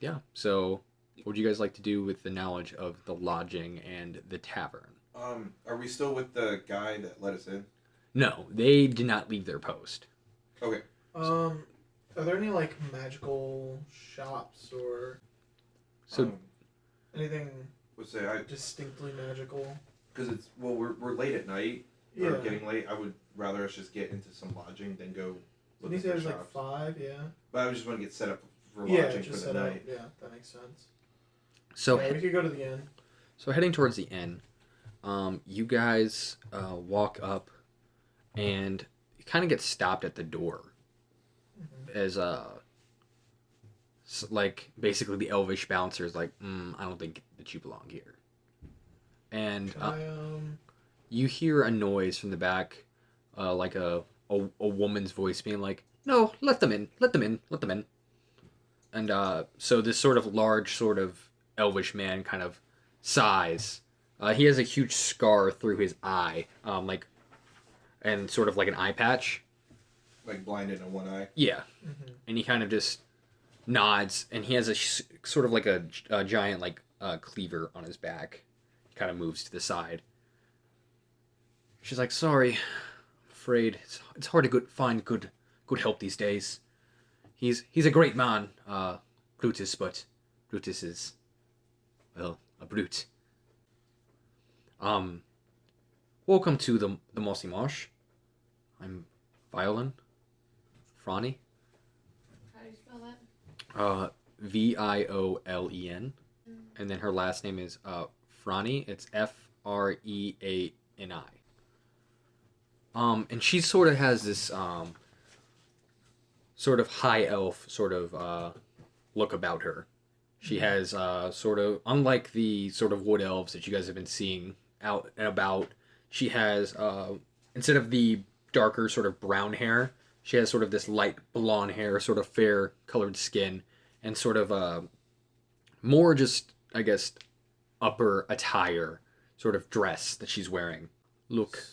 Yeah. So, what would you guys like to do with the knowledge of the lodging and the tavern? Are we still with the guy that let us in? No, they did not leave their post. Okay. Are there any like magical shops or So, anything Would say I distinctly magical? because it's we're late at night. Yeah. Or getting late. I would rather us just get into some lodging than go look Didn't you at say the there's like shops. 5? Yeah. But I just want to get set up for Yeah, lodging for just the set up. night. Yeah, that makes sense. so Yeah, we could go to the inn. So heading towards the end, you guys walk up, and you kind of get stopped at the door, as like basically the Elvish bouncer is like, I don't think that you belong here, and you hear a noise from the back, like a woman's voice being like, "No, let them in, let them in, let them in," and so this sort of large, sort of Elvish man kind of sighs. He has a huge scar through his eye, and sort of like an eye patch. Like blinded in one eye. Yeah, and he kind of just nods, and he has a sort of like a giant like cleaver on his back. Kind of moves to the side. She's like, sorry, I'm afraid it's hard to find good help these days. He's a great man, Brutus, but Brutus is, well, a brute. Welcome to the Mossy Marsh. I'm Violin. Franny. How do you spell that? Violen. And then her last name is Franny. It's Freani. And she sort of has this sort of high elf sort of look about her. She has sort of, unlike the sort of wood elves that you guys have been seeing out and about, she has, instead of the darker sort of brown hair, she has sort of this light blonde hair, sort of fair colored skin, and sort of more just, I guess, upper attire sort of dress that she's wearing. Look,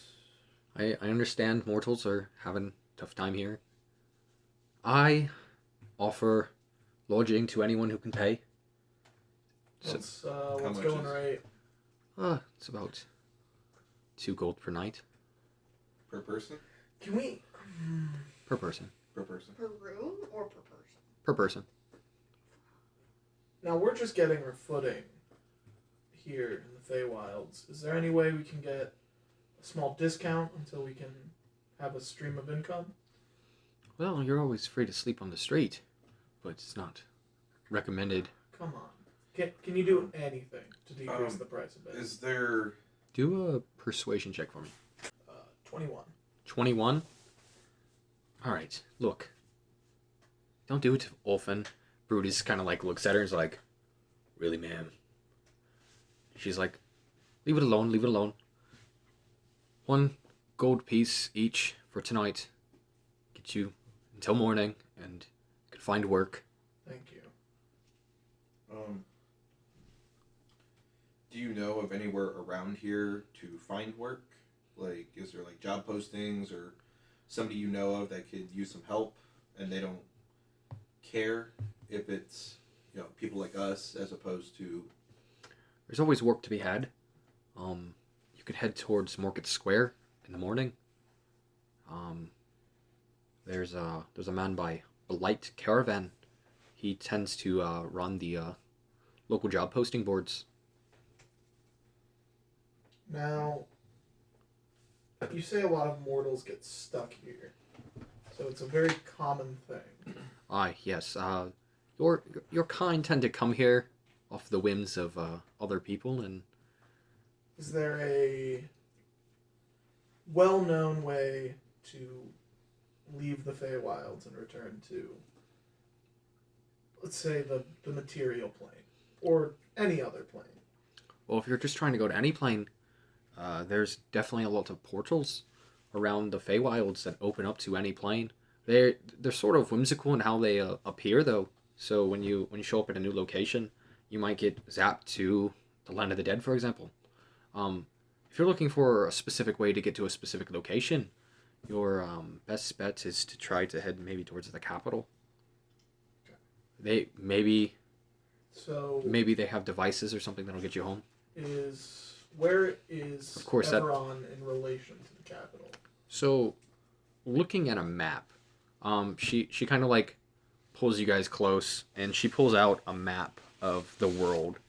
I understand mortals are having a tough time here. I offer lodging to anyone who can pay. What's going right? It's about 2 gold per night. Per person? Can we... Per person. Per person. Per room or per person? Per person. Now, we're just getting our footing here in the Feywilds. Is there any way we can get a small discount until we can have a stream of income? Well, you're always free to sleep on the street, but it's not recommended. Come on. Can you do anything to decrease the price a bit? Is there... Do a persuasion check for me. 21. 21? Alright, look. Don't do it to Ulfin. Brutus kind of like looks at her and is like, really, ma'am? She's like, leave it alone, leave it alone. 1 gold piece each for tonight. Get you until morning, and you can find work. Thank you. Do you know of anywhere around here to find work? Like, is there like job postings or somebody you know of that could use some help, and they don't care if it's, you know, people like us as opposed to... There's always work to be had. You could head towards Market Square in the morning. There's a man by Blight Caravan. He tends to run the local job posting boards. Now, you say a lot of mortals get stuck here, so it's a very common thing. Yes. Your kind tend to come here off the whims of other people, and Is there a well-known way to leave the Feywilds and return to, let's say, the material plane, or any other plane? well, if you're just trying to go to any plane, there's definitely a lot of portals around the Feywilds that open up to any plane. They're sort of whimsical in how they appear, though. So when you show up at a new location, you might get zapped to the Land of the Dead, for example. If you're looking for a specific way to get to a specific location, your best bet is to try to head maybe towards the capital. Okay. Maybe So they have devices or something that'll get you home. Where is Of course, Everon in relation to the capital? So, looking at a map, she kind of like pulls you guys close, and she pulls out a map of the world.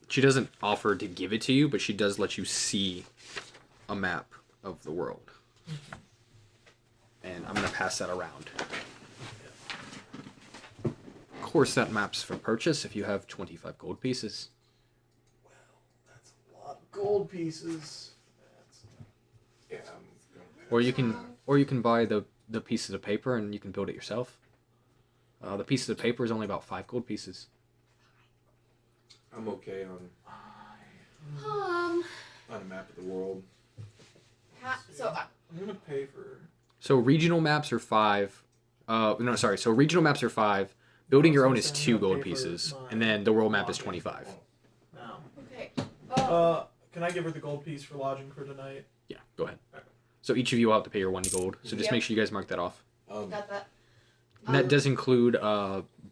She doesn't offer to give it to you, but she does let you see a map of the world. And I'm gonna pass that around. Of course, that map's for purchase if you have 25 gold pieces. That's a lot of gold pieces. Yeah, Or you can buy the pieces of paper and you can build it yourself. The pieces of paper is only about 5 gold pieces. I'm okay on a map of the world. I'm gonna pay for. So regional maps are 5. So regional maps are 5. Building your own is 2 gold pieces, and then the world map is 25. Now. Okay. Can I give her the gold piece for lodging for tonight? Yeah, go ahead. So each of you will have to pay your 1 gold. So just Yep. make sure you guys mark that off. Got that. And that does include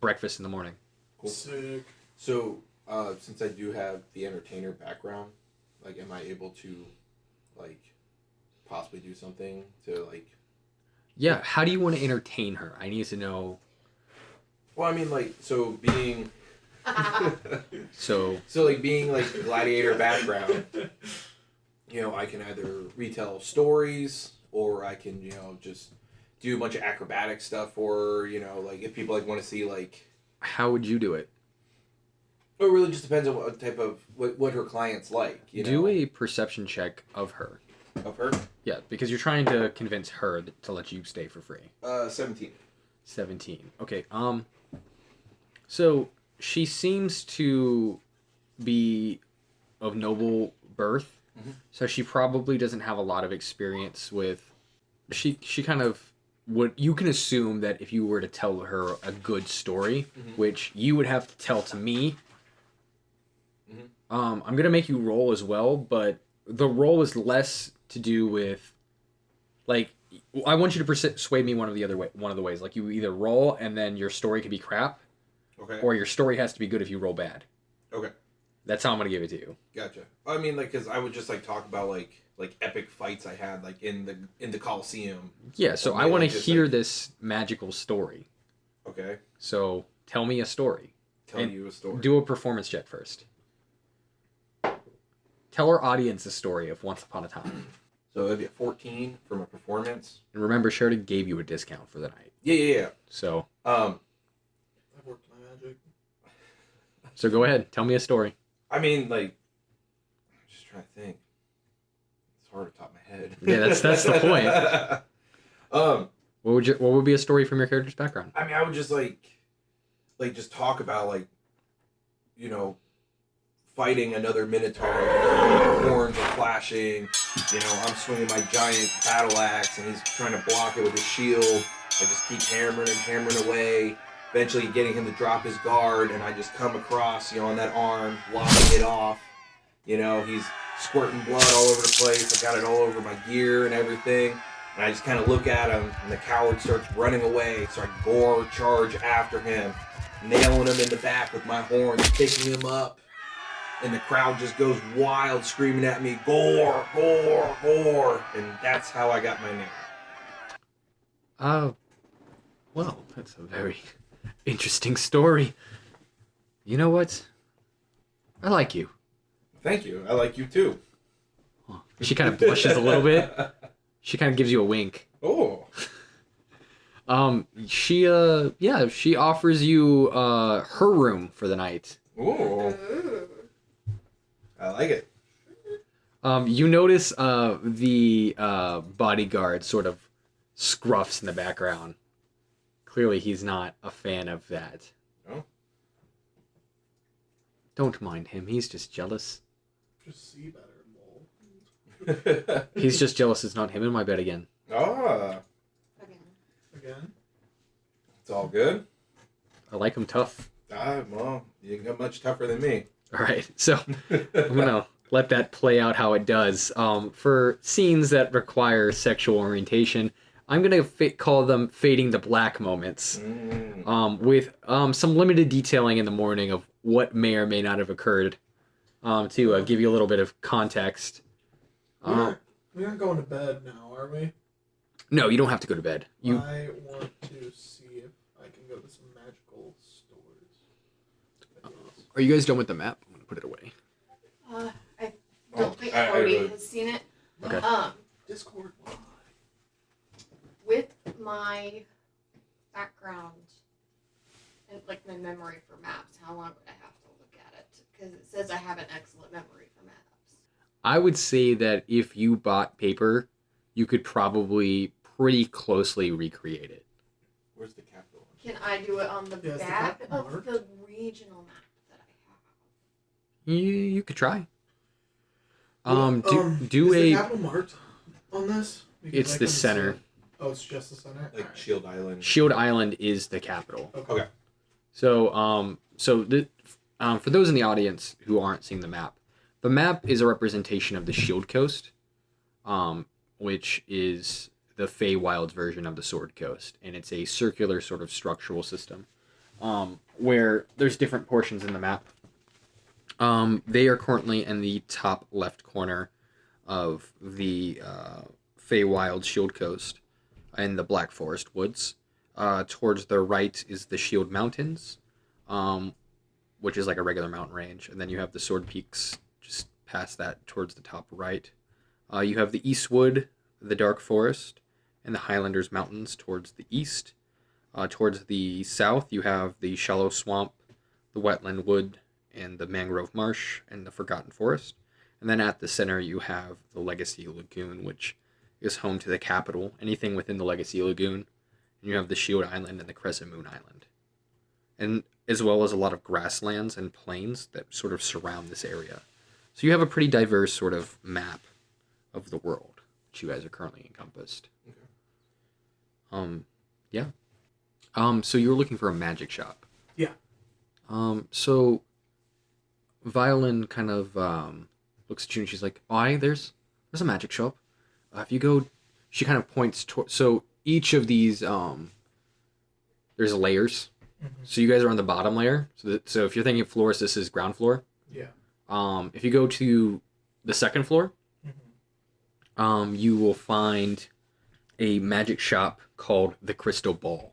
breakfast in the morning. Cool. Sick. So Since I do have the entertainer background, like, am I able to, like, possibly do something to, like... Yeah, how do you want to entertain her? I need to know... Well, I mean, like, so being... So, like, being, like, gladiator background, you know, I can either retell stories, or I can, you know, just do a bunch of acrobatic stuff, or, you know, like, if people, like, want to see, like... how would you do it? It really just depends on what type of... what her client's like, you know? Do a perception check of her. Of her? Yeah, because you're trying to convince her to let you stay for free. 17. 17. Okay, so she seems to be of noble birth, so she probably doesn't have a lot of experience with... She kind of... you can assume that if you were to tell her a good story, which you would have to tell to me, I'm going to make you roll as well, but the roll is less to do with, like, I want you to persuade me one of the ways. Like, you either roll and then your story could be crap, Okay. or your story has to be good if you roll bad. Okay. That's how I'm going to give it to you. Gotcha. I mean, like, because I would just, like, talk about, like epic fights I had, like, in the Coliseum. Yeah, so I want to hear this magical story. Okay. So tell me a story. Tell you a story. Do a performance check first. Tell our audience a story of Once Upon a Time. So it'd be a 14 for my performance. And remember, Sheridan gave you a discount for the night. Yeah. So I've worked my magic. So go ahead. Tell me a story. I mean, like, I'm just trying to think. It's hard to top my head. Yeah, that's the point. What would be a story from your character's background? I mean, I would just just talk about, like, you know, fighting another Minotaur. Horns are flashing. You know, I'm swinging my giant battle axe, and he's trying to block it with his shield. I just keep hammering away. Eventually getting him to drop his guard, and I just come across, you know, on that arm, locking it off. You know, he's squirting blood all over the place. I got it all over my gear and everything. And I just kind of look at him, and the coward starts running away. So I gore charge after him, nailing him in the back with my horns, picking him up. And the crowd just goes wild, screaming at me, "Gore, gore, gore!" And that's how I got my name. Well, that's a very interesting story. You know what? I like you. Thank you. I like you too. She kind of blushes a little bit. She kind of gives you a wink. Oh. She offers you her room for the night. Ooh. I like it. You notice the bodyguard sort of scruffs in the background. Clearly he's not a fan of that. Oh. Don't mind him, he's just jealous. Just see better, mole. He's just jealous it's not him in my bed again. Ah. Again? It's all good. I like him tough. Well, you got much tougher than me. Alright, so I'm gonna let that play out how it does. For scenes that require sexual orientation, I'm gonna call them fading to black moments. With some limited detailing in the morning of what may or may not have occurred. To give you a little bit of context. We aren't going to bed now, are we? No, you don't have to go to bed. I want to see if I can go to some magical stores. Are you guys done with the map? I'm gonna put it away. I don't think Cody has seen it. Okay. Discord. With my background and like my memory for maps, how long would I have to look at it? Because it says I have an excellent memory for maps. I would say that if you bought paper, you could probably pretty closely recreate it. Where's the capital? Can I do it on the back of the regional map that I have? You could try. Is the capital marked on this? Because It's the center. Oh, it's just the center? Like Alright. Shield Island. Shield Island is the capital. Okay. So, for those in the audience who aren't seeing the map is a representation of the Shield Coast, which is the Feywild's version of the Sword Coast, and it's a circular sort of structural system, where there's different portions in the map. They are currently in the top left corner of the Feywild Shield Coast in the Black Forest Woods. Towards their right is the Shield Mountains, which is like a regular mountain range. And then you have the Sword Peaks just past that towards the top right. You have the Eastwood, the Dark Forest, and the Highlanders Mountains towards the east. Towards the south, you have the Shallow Swamp, the Wetland Wood, and the Mangrove Marsh, and the Forgotten Forest. And then at the center, you have the Legacy Lagoon, which is home to the capital, anything within the Legacy Lagoon. And you have the Shield Island and the Crescent Moon Island. And as well as a lot of grasslands and plains that sort of surround this area. So you have a pretty diverse sort of map of the world, which you guys are currently encompassed. Okay. Yeah. So you were looking for a magic shop. Yeah. So Violin kind of looks at you and she's like, "Oh, there's a magic shop. If you go," she kind of points toward. So each of these, there's layers. Mm-hmm. So you guys are on the bottom layer. So if you're thinking floors, this is ground floor. Yeah. If you go to the second floor, mm-hmm. You will find a magic shop called the Crystal Ball.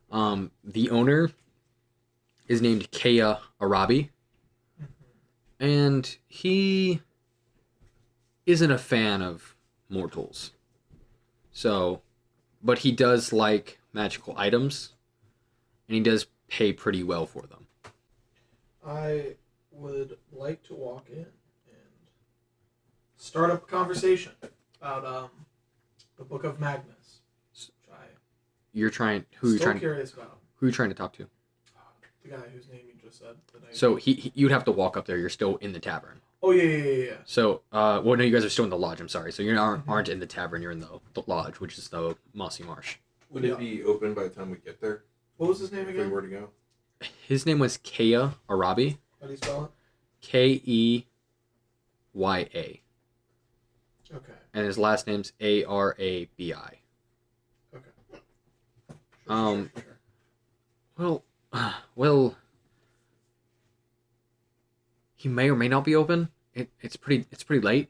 The owner is named Kea Arabi, and he isn't a fan of mortals. So, but he does like magical items, and he does pay pretty well for them. I would like to walk in and start up a conversation about the Book of Magnus. You're trying. Who are you trying? Curious about. Who are you trying to talk to? The guy whose name you just said. So you'd have to walk up there. You're still in the tavern. Oh yeah. So well, no, you guys are still in the lodge. I'm sorry. So you aren't in the tavern. You're in the lodge, which is the Mossy Marsh. Would it be open by the time we get there? What was his name again? If we were to go. His name was Kea Arabi. How do you spell it? Keya. Okay. And his last name's Arabi. Okay. Sure. Well, he may or may not be open. It's pretty late,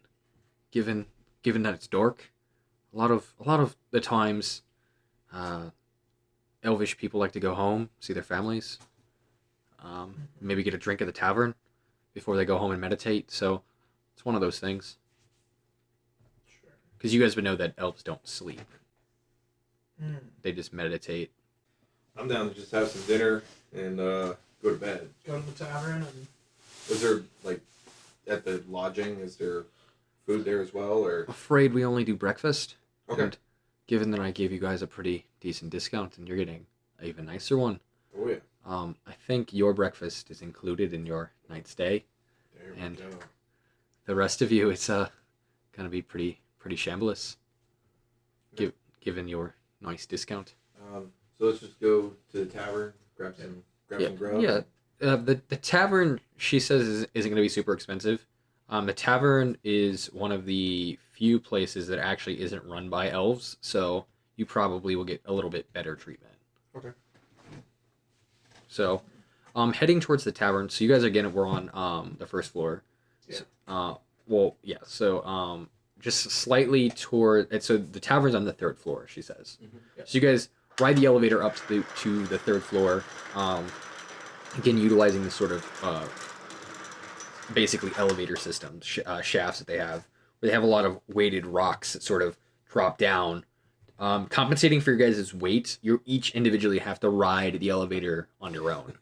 given that it's dark. A lot of the times, Elvish people like to go home, see their families, maybe get a drink at the tavern before they go home and meditate. So it's one of those things. Sure. Because you guys would know that elves don't sleep. Mm. They just meditate. I'm down to just have some dinner and go to bed. Go to the tavern and... Is there, like, at the lodging, is there food there as well, or...? Afraid we only do breakfast. Okay. And given that I gave you guys a pretty decent discount and you're getting an even nicer one. Oh, yeah. I think your breakfast is included in your night stay. There and we go. The rest of you, it's gonna be pretty shambless. Okay. Given your nice discount. So let's just go to the tavern, grab some grub. Yeah. The tavern, she says, isn't gonna be super expensive. The tavern is one of the few places that actually isn't run by elves, so you probably will get a little bit better treatment. Okay. So, heading towards the tavern. So you guys again we're on the first floor. Yeah. So just slightly toward. So the tavern's on the third floor. She says. Mm-hmm. Yeah. So you guys ride the elevator up to the third floor. Again, utilizing the sort of basically elevator systems, shafts that they have, where they have a lot of weighted rocks that sort of drop down. Compensating for your guys' weight, you each individually have to ride the elevator on your own,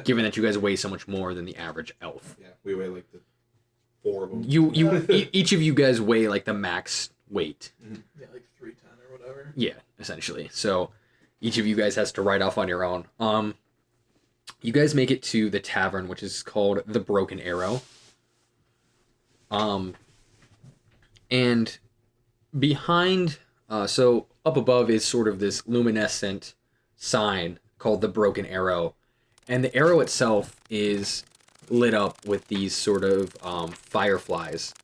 given that you guys weigh so much more than the average elf. Yeah, we weigh like the 4 of them. Each of you guys weigh like the max weight. Yeah, like 310 or whatever. Yeah, essentially. So each of you guys has to ride off on your own. You guys make it to the tavern, which is called the Broken Arrow. And behind, so up above is sort of this luminescent sign called the Broken Arrow. And the arrow itself is lit up with these sort of fireflies.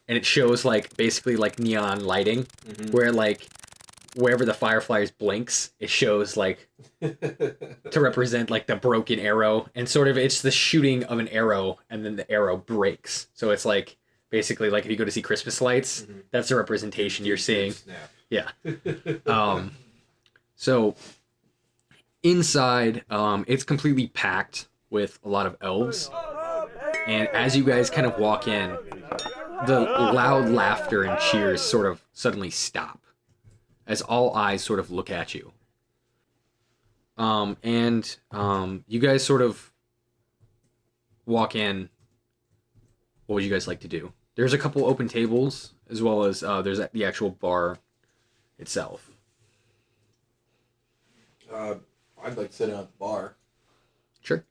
And it shows like basically like neon lighting, where like wherever the fireflies blinks, it shows like to represent like the broken arrow, and sort of it's the shooting of an arrow and then the arrow breaks. So it's like basically like if you go to see Christmas lights, that's the representation you're seeing. Snap. Yeah. So inside, it's completely packed with a lot of elves, and as you guys kind of walk in, the loud laughter and cheers sort of suddenly stop as all eyes sort of look at you. You guys sort of walk in. What would you guys like to do? There's a couple open tables, as well as there's the actual bar itself. I'd like to sit down at the bar. Sure.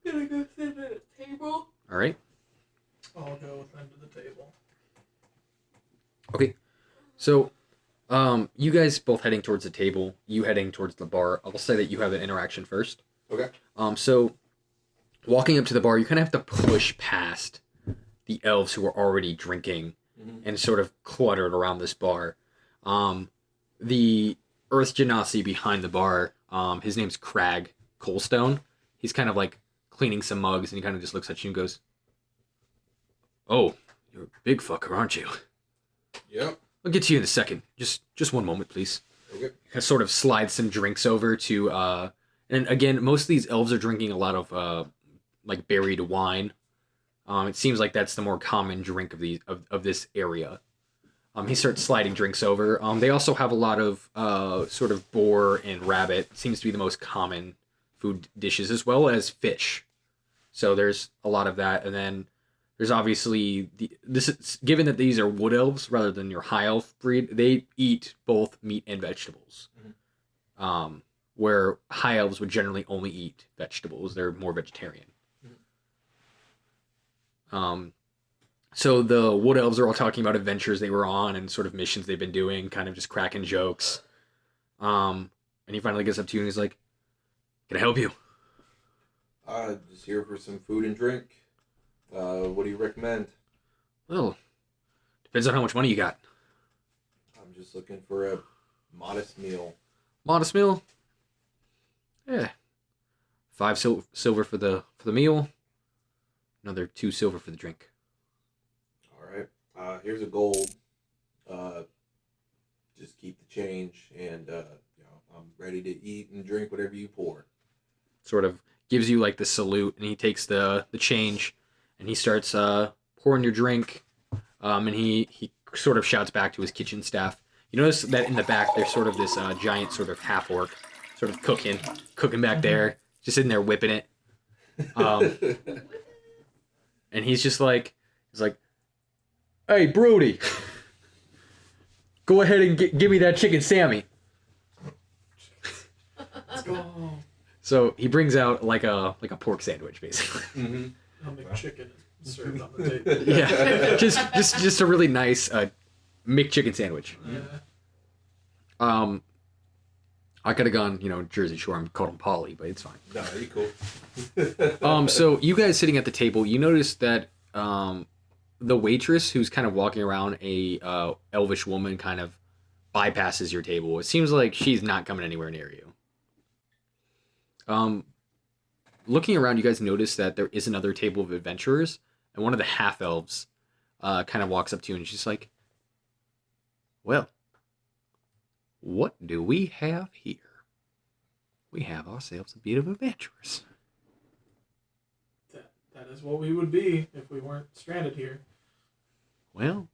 Gonna go sit at a table. All right. I'll go with them to the table. Okay. So, you guys both heading towards the table. You heading towards the bar. I'll say that you have an interaction first. Okay. So, walking up to the bar, you kind of have to push past the elves who are already drinking and sort of cluttered around this bar. The Earth Genasi behind the bar, his name's Crag Coalstone. He's kind of like cleaning some mugs, and he kind of just looks at you and goes, "Oh, you're a big fucker, aren't you? Yep. I'll get to you in a second. Just one moment, please." Okay. He sort of slides some drinks over to, and again, most of these elves are drinking a lot of, like berried wine. It seems like that's the more common drink of this area. He starts sliding drinks over. They also have a lot of sort of boar and rabbit. Seems to be the most common food dishes, as well as fish. So there's a lot of that, and then there's obviously this is given that these are wood elves rather than your high elf breed. They eat both meat and vegetables, where high elves would generally only eat vegetables. They're more vegetarian. So the wood elves are all talking about adventures they were on and sort of missions they've been doing, kind of just cracking jokes. And he finally gets up to you and he's like, "Can I help you?" Just here for some food and drink. What do you recommend? Well, depends on how much money you got. I'm just looking for a modest meal. Modest meal? Yeah. 5 silver for the meal. Another 2 silver for the drink. All right. Here's a gold. Just keep the change, and I'm ready to eat and drink whatever you pour. Sort of gives you like the salute, and he takes the change, and he starts pouring your drink. And he sort of shouts back to his kitchen staff. You notice that in the back there's sort of this giant sort of half orc, sort of cooking back there, just sitting there whipping it. And he's like, "Hey, Brody, go ahead and give me that chicken Sammy." Let's go home. So he brings out like a pork sandwich, basically. I'll make chicken served on the table. Yeah, just a really nice McChicken sandwich. Yeah. I could have gone, Jersey Shore and called him Polly, but it's fine. No, you cool. So you guys sitting at the table, you notice that the waitress who's kind of walking around, a elvish woman, kind of bypasses your table. It seems like she's not coming anywhere near you. Looking around, you guys notice that there is another table of adventurers, and one of the half elves kind of walks up to you and she's like, "Well, what do we have here? We have ourselves a bit of adventurers." That is what we would be if we weren't stranded here. Well,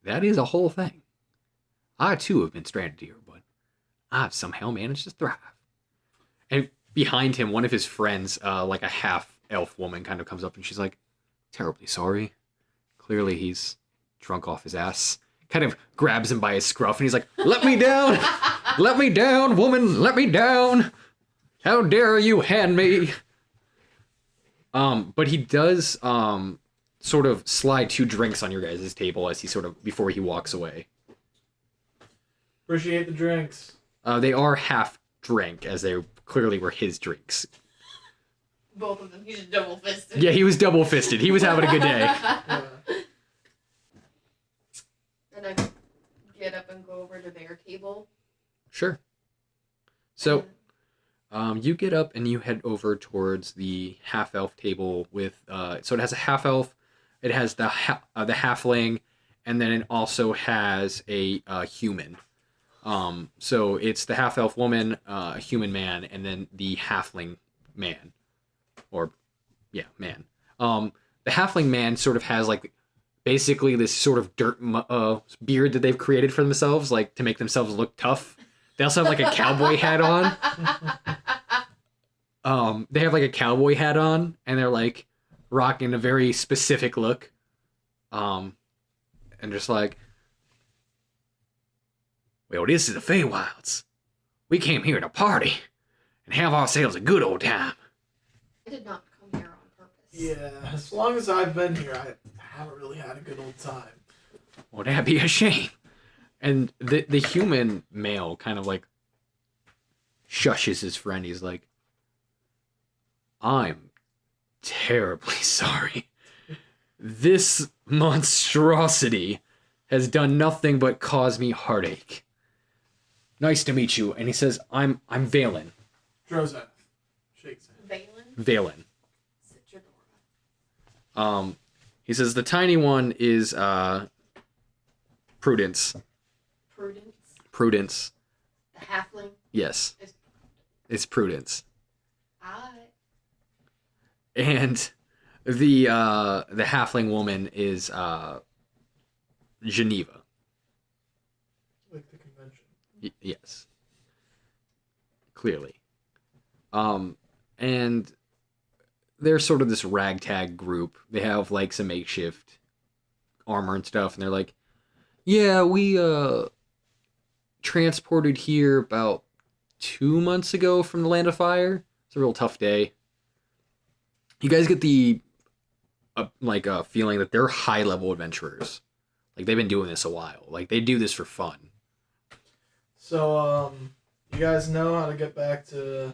that is a whole thing. I too have been stranded here, but I've somehow managed to thrive. And behind him, one of his friends, like a half-elf woman, kind of comes up and she's like, "Terribly sorry. Clearly he's drunk off his ass." Kind of grabs him by his scruff and he's like, "Let me down! Let me down, woman! Let me down! How dare you hand me?" But he does sort of slide 2 drinks on your guys' table as he before he walks away. Appreciate the drinks. They are half drink, as they clearly were his drinks. Both of them. He's just double fisted. Yeah, he was double fisted. He was having a good day. Yeah. And I get up and go over to their table. Sure. So, you get up and you head over towards the half-elf table with, so it has a half-elf, it has the halfling, and then it also has a human. So it's the half-elf woman, a human man, and then the halfling man. Man. The halfling man sort of has, like, basically this sort of dirt beard that they've created for themselves, like, to make themselves look tough. They also have, like, a cowboy hat on. They have, like, a cowboy hat on, and they're, like, rocking a very specific look. And just like, well, this is the Feywilds. We came here to party and have ourselves a good old time. I did not come here on purpose. Yeah, as long as I've been here, I haven't really had a good old time. Well, that'd be a shame. And the human male kind of like shushes his friend. He's like, I'm terribly sorry. This monstrosity has done nothing but cause me heartache. Nice to meet you. And he says, I'm Valen. Drozeth shakes him. Valen. Citradora. He says the tiny one is Prudence. Prudence. The halfling. Yes. Is It's Prudence. Alright. And the halfling woman is Geneva. Like the convention. Yes. Clearly. And they're sort of this ragtag group. They have like some makeshift armor and stuff, and they're like, yeah, we transported here about 2 months ago from the Land of Fire. It's a real tough day. You guys get the feeling that they're high level adventurers. Like they've been doing this a while. Like they do this for fun. So, you guys know how to get back to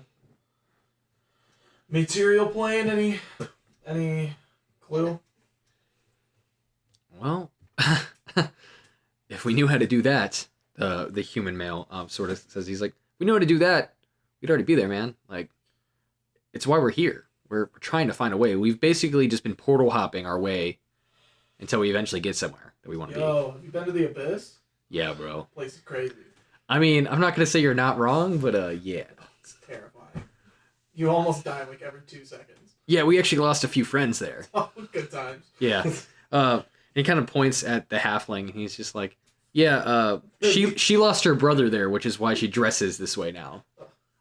material plane? Any clue? Well, if we knew how to do that, the human male sort of says, he's like, we know how to do that. We'd already be there, man. Like, it's why we're here. We're trying to find a way. We've basically just been portal hopping our way until we eventually get somewhere that we want to be. Yo, have you been to the Abyss? Yeah, bro. Place is crazy. I mean, I'm not going to say you're not wrong, but yeah. It's terrifying. You almost die like every 2 seconds. Yeah, we actually lost a few friends there. Oh, good times. Yeah. He kind of points at the halfling, and he's just like, yeah, she lost her brother there, which is why she dresses this way now.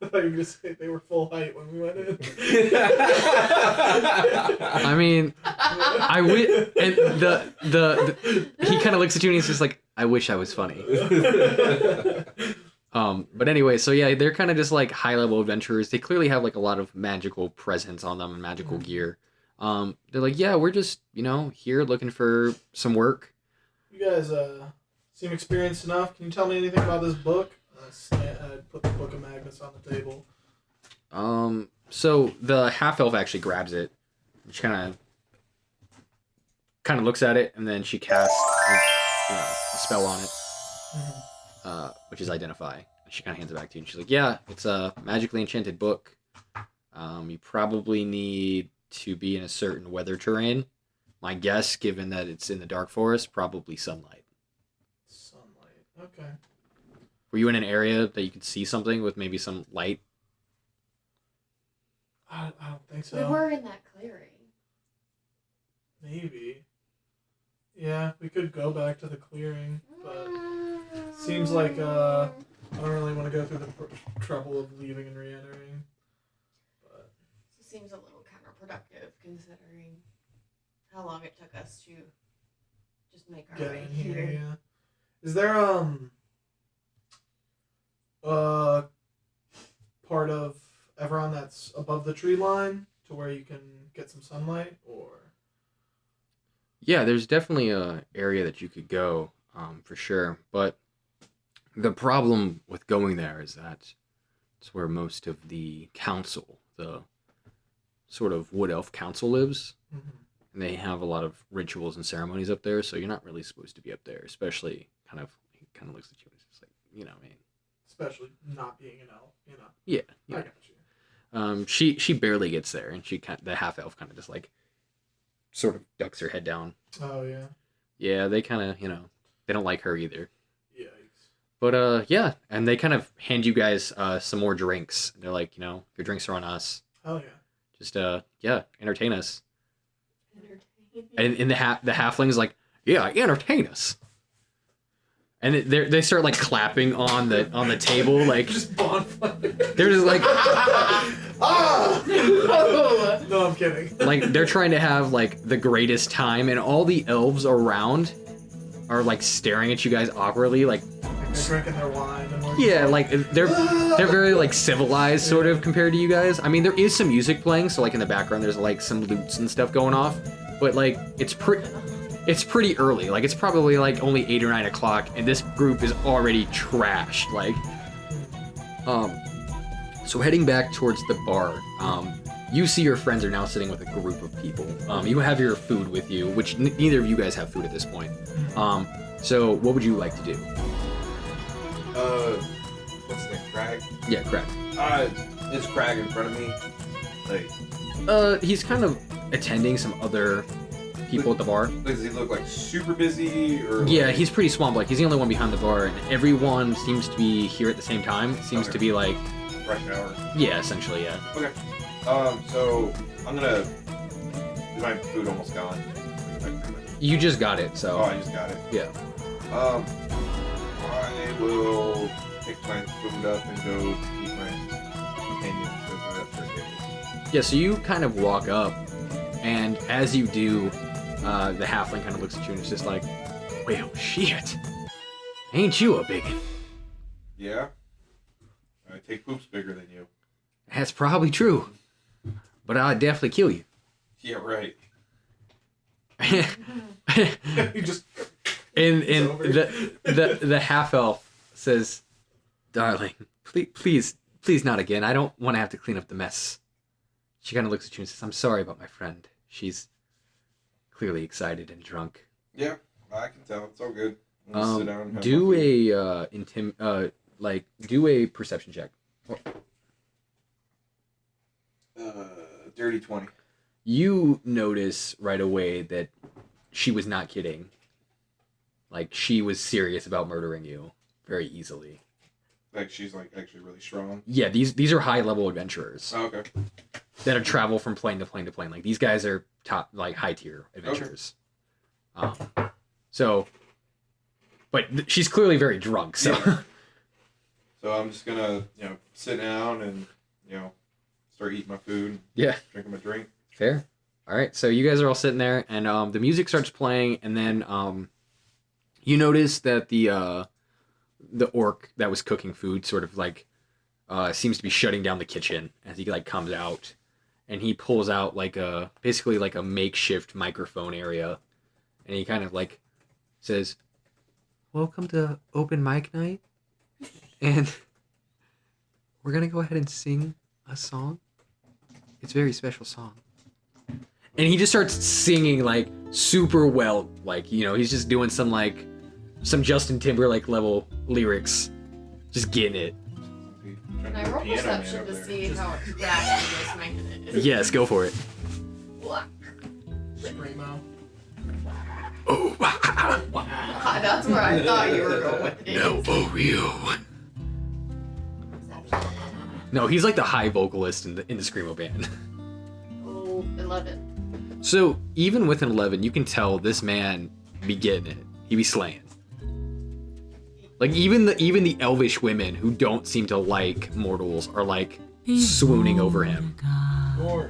I thought you were going to say they were full height when we went in. I mean, and he kind of looks at you and he's just like, I wish I was funny. But anyway, so yeah, they're kind of just like high level adventurers. They clearly have like a lot of magical presence on them and magical gear. They're like, yeah, we're just, here looking for some work. You guys seem experienced enough. Can you tell me anything about this book? I put the Book of Magnus on the table. So the half elf actually grabs it. She kind of looks at it, and then she casts a spell on it, which is Identify. She kind of hands it back to you, and she's like, yeah, it's a magically enchanted book. You probably need to be in a certain weather terrain. My guess, given that it's in the dark forest, probably sunlight. Sunlight. Okay. Were you in an area that you could see something with maybe some light? I don't think so. We were in that clearing. Maybe. Yeah, we could go back to the clearing, but seems like I don't really want to go through the trouble of leaving and re-entering. But It seems a little counterproductive considering how long it took us to just make our get way in here, here. yeah. Is there part of Everon that's above the tree line to where you can get some sunlight, or? Yeah, there's definitely a area that you could go, for sure. But the problem with going there is that it's where most of the council, the sort of wood elf council lives. Mm-hmm. And they have a lot of rituals and ceremonies up there, so you're not really supposed to be up there, especially kind of kind of looks at you and is just like, you know, man. Especially not being an elf, you know. Yeah. I got you. She barely gets there, and the half elf kind of just like sort of ducks her head down. Oh yeah. Yeah, they kind of, you know, they don't like her either. Yikes. But yeah, and they kind of hand you guys some more drinks. They're like, you know, your drinks are on us. Oh yeah. Just yeah, entertain us. Entertaining. And the halfling's like, yeah, entertain us. And they start like clapping on the table, like Just bonfire. they're just like Ah! No, I'm kidding. like they're trying to have like the greatest time, and all the elves around are like staring at you guys awkwardly, like They're drinking their wine. And like, yeah, like they're very like civilized sort of compared to you guys. I mean, there is some music playing, so like in the background there's like some lutes and stuff going off, but like it's pretty early. Like it's probably like only 8 or 9 o'clock, and this group is already trashed. Like, so heading back towards the bar, you see your friends are now sitting with a group of people. You have your food with you, which neither of you guys have food at this point. So what would you like to do? What's the name? Crag? Yeah, Craig. Is Crag in front of me? Like, He's kind of attending some other people at the bar. does he look like super busy or? Yeah, he's pretty swamped. Like he's the only one behind the bar, and everyone seems to be here at the same time. It seems to be like, rush hour. yeah, essentially, yeah. Okay. So I'm gonna. Is my food almost gone? You just got it, so Oh, I just got it. yeah. I will pick my food up and go eat my companions over at their table. Yeah, so you kind of walk up, and as you do, the halfling kind of looks at you and is just like, well, shit. Ain't you a biggin? Yeah. I take poops bigger than you. That's probably true. But I'd definitely kill you. Yeah, right. You just. And It's over. the half elf says, darling, please not again. I don't want to have to clean up the mess. She kind of looks at you and says, I'm sorry about my friend. She's clearly excited and drunk. Yeah, I can tell. It's all good. I'm gonna sit down and have Do my food. do a perception check. Dirty 20. You notice right away that she was not kidding. Like, she was serious about murdering you very easily. Like she's like actually really strong. Yeah, these are high level adventurers Oh, okay. that are travel from plane to plane to plane. Like, these guys are top, like, high tier adventurers. So, but she's clearly very drunk. So, Yeah. So I'm just gonna sit down and start eating my food. Yeah, Drinking my drink. fair. All right, so you guys are all sitting there, and the music starts playing, and then you notice that the orc that was cooking food sort of like seems to be shutting down the kitchen as he like comes out, and he pulls out like basically like a makeshift microphone area, and he kind of like says, "Welcome to open mic night, and we're gonna go ahead and sing a song. It's a very special song." And he just starts singing like super well, like he's just doing some Justin Timberlake level lyrics, just getting it. Can I roll perception to see how attractive this man is? Yes, go for it. Screamo. Oh, That's where I thought you were going with it. no, Oreo. No, he's like the high vocalist in the Screamo band. Oh, 11. So even with an 11, you can tell this man be getting it. He be slaying. Like even the elvish women who don't seem to like mortals are like swooning over him. Or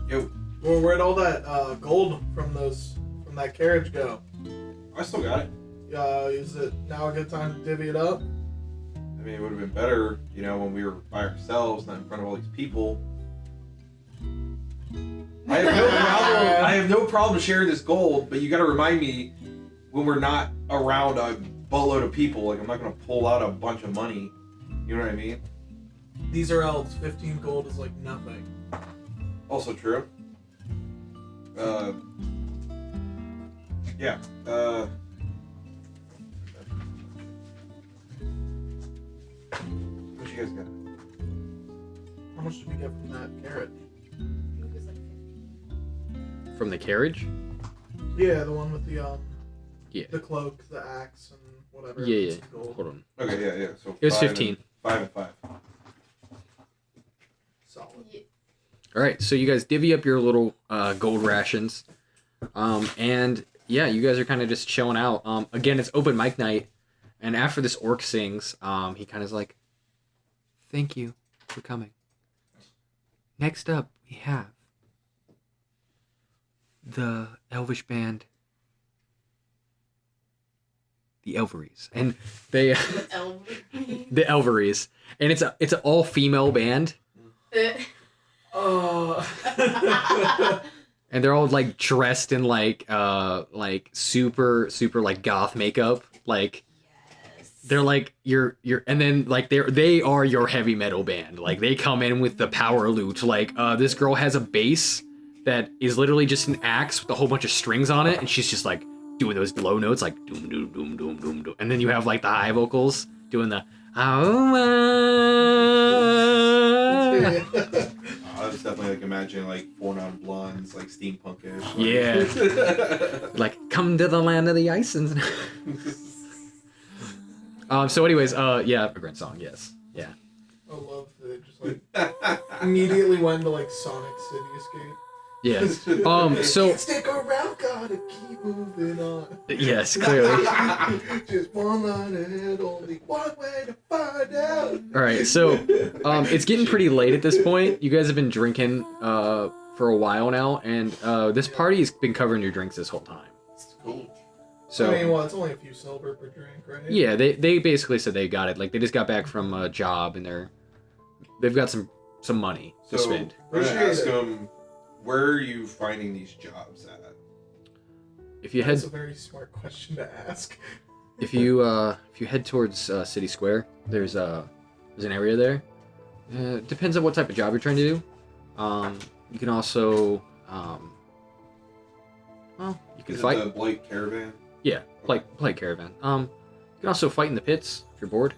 Yo, where'd all that gold from that carriage go? I still got it. Is it now a good time to divvy it up? I mean, it would have been better, when we were by ourselves, not in front of all these people. I have no problem sharing this gold, but you got to remind me when we're not around a buttload of people. Like, I'm not gonna pull out a bunch of money. You know what I mean? These are elves. 15 gold is like nothing. Also true. Yeah. you guys got? How much did we get from that carrot? I think it was like 50. From the carriage? Yeah, the one with the Yeah. the cloak, the axe, and whatever. Yeah, it's yeah. gold. Hold on. Okay, yeah. So It was 5 15. 5 and 5. Solid. Yeah. All right, so you guys divvy up your little gold rations, and yeah, you guys are kind of just chilling out. Again, it's open mic night, and after this orc sings, he kind of like, "Thank you for coming. Next up, we have the Elvish band, the Elveries, and they the Elveries, and it's an all female band." Oh. And they're all like dressed in like super like goth makeup. Like they're like your and then like they are your heavy metal band. Like they come in with the power lute. Like this girl has a bass that is literally just an axe with a whole bunch of strings on it, and she's just like doing those low notes like doom doom doom doom doom doom. And then you have like the high vocals doing the I was definitely like imagining like 4 non-blondes, like steampunkish. Like... Yeah. Like come to the land of the ice and so anyways, yeah, immigrant song, yes. Yeah. I love that it just like immediately went to like Sonic City Escape. Yes. So Can't stick around, gotta keep moving on. yes, clearly. Just one line ahead, only one way to find out. All right, so it's getting pretty late at this point. You guys have been drinking for a while now, and this party has been covering your drinks this whole time. Cool. So I mean, well, it's only a few silver per drink, right? yeah, they basically said they got it. Like they just got back from a job, and they've got some money to spend. I'm gonna ask them, where are you finding these jobs at? If you head That's a very smart question to ask. if you head towards City Square, there's an area there. Depends on what type of job you're trying to do. You can also you can Is fight. it the Blight Caravan? Yeah, play caravan. You can also fight in the pits if you're bored.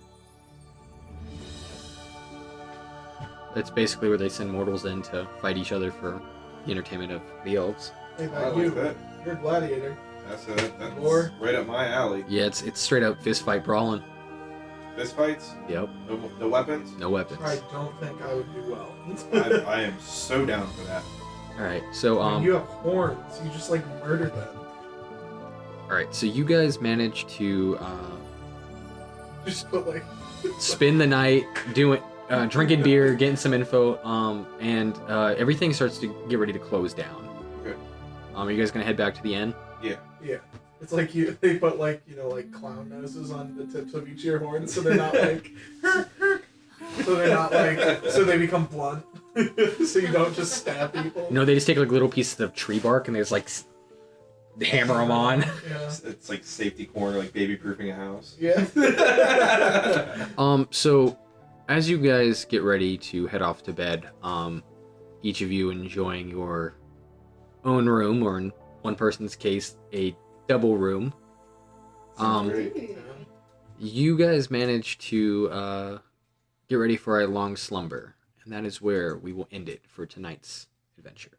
It's basically where they send mortals in to fight each other for the entertainment of the elves. Hey, I that like you. that. You're a gladiator. That's Or- right up my alley. Yeah, it's straight up fist fight brawling. Fist fights? Yep, No weapons? no weapons. I don't think I would do well. I am so down for that. All right, so I mean, you have horns. You just like murder them. all right, so you guys managed to Just put like. spend the night doing drinking beer, getting some info, and everything starts to get ready to close down. Okay. Are you guys gonna head back to the inn? Yeah. It's like they put like, like clown noses on the tips of each of your horns so they're not like so they become blunt. So you don't just stab people. No, they just take like little pieces of tree bark and they just like hammer them on. Yeah. It's like safety corner, like baby proofing a house. Yeah. So as you guys get ready to head off to bed, each of you enjoying your own room, or in one person's case, a double room. Sounds great. You guys manage to get ready for a long slumber, and that is where we will end it for tonight's adventure.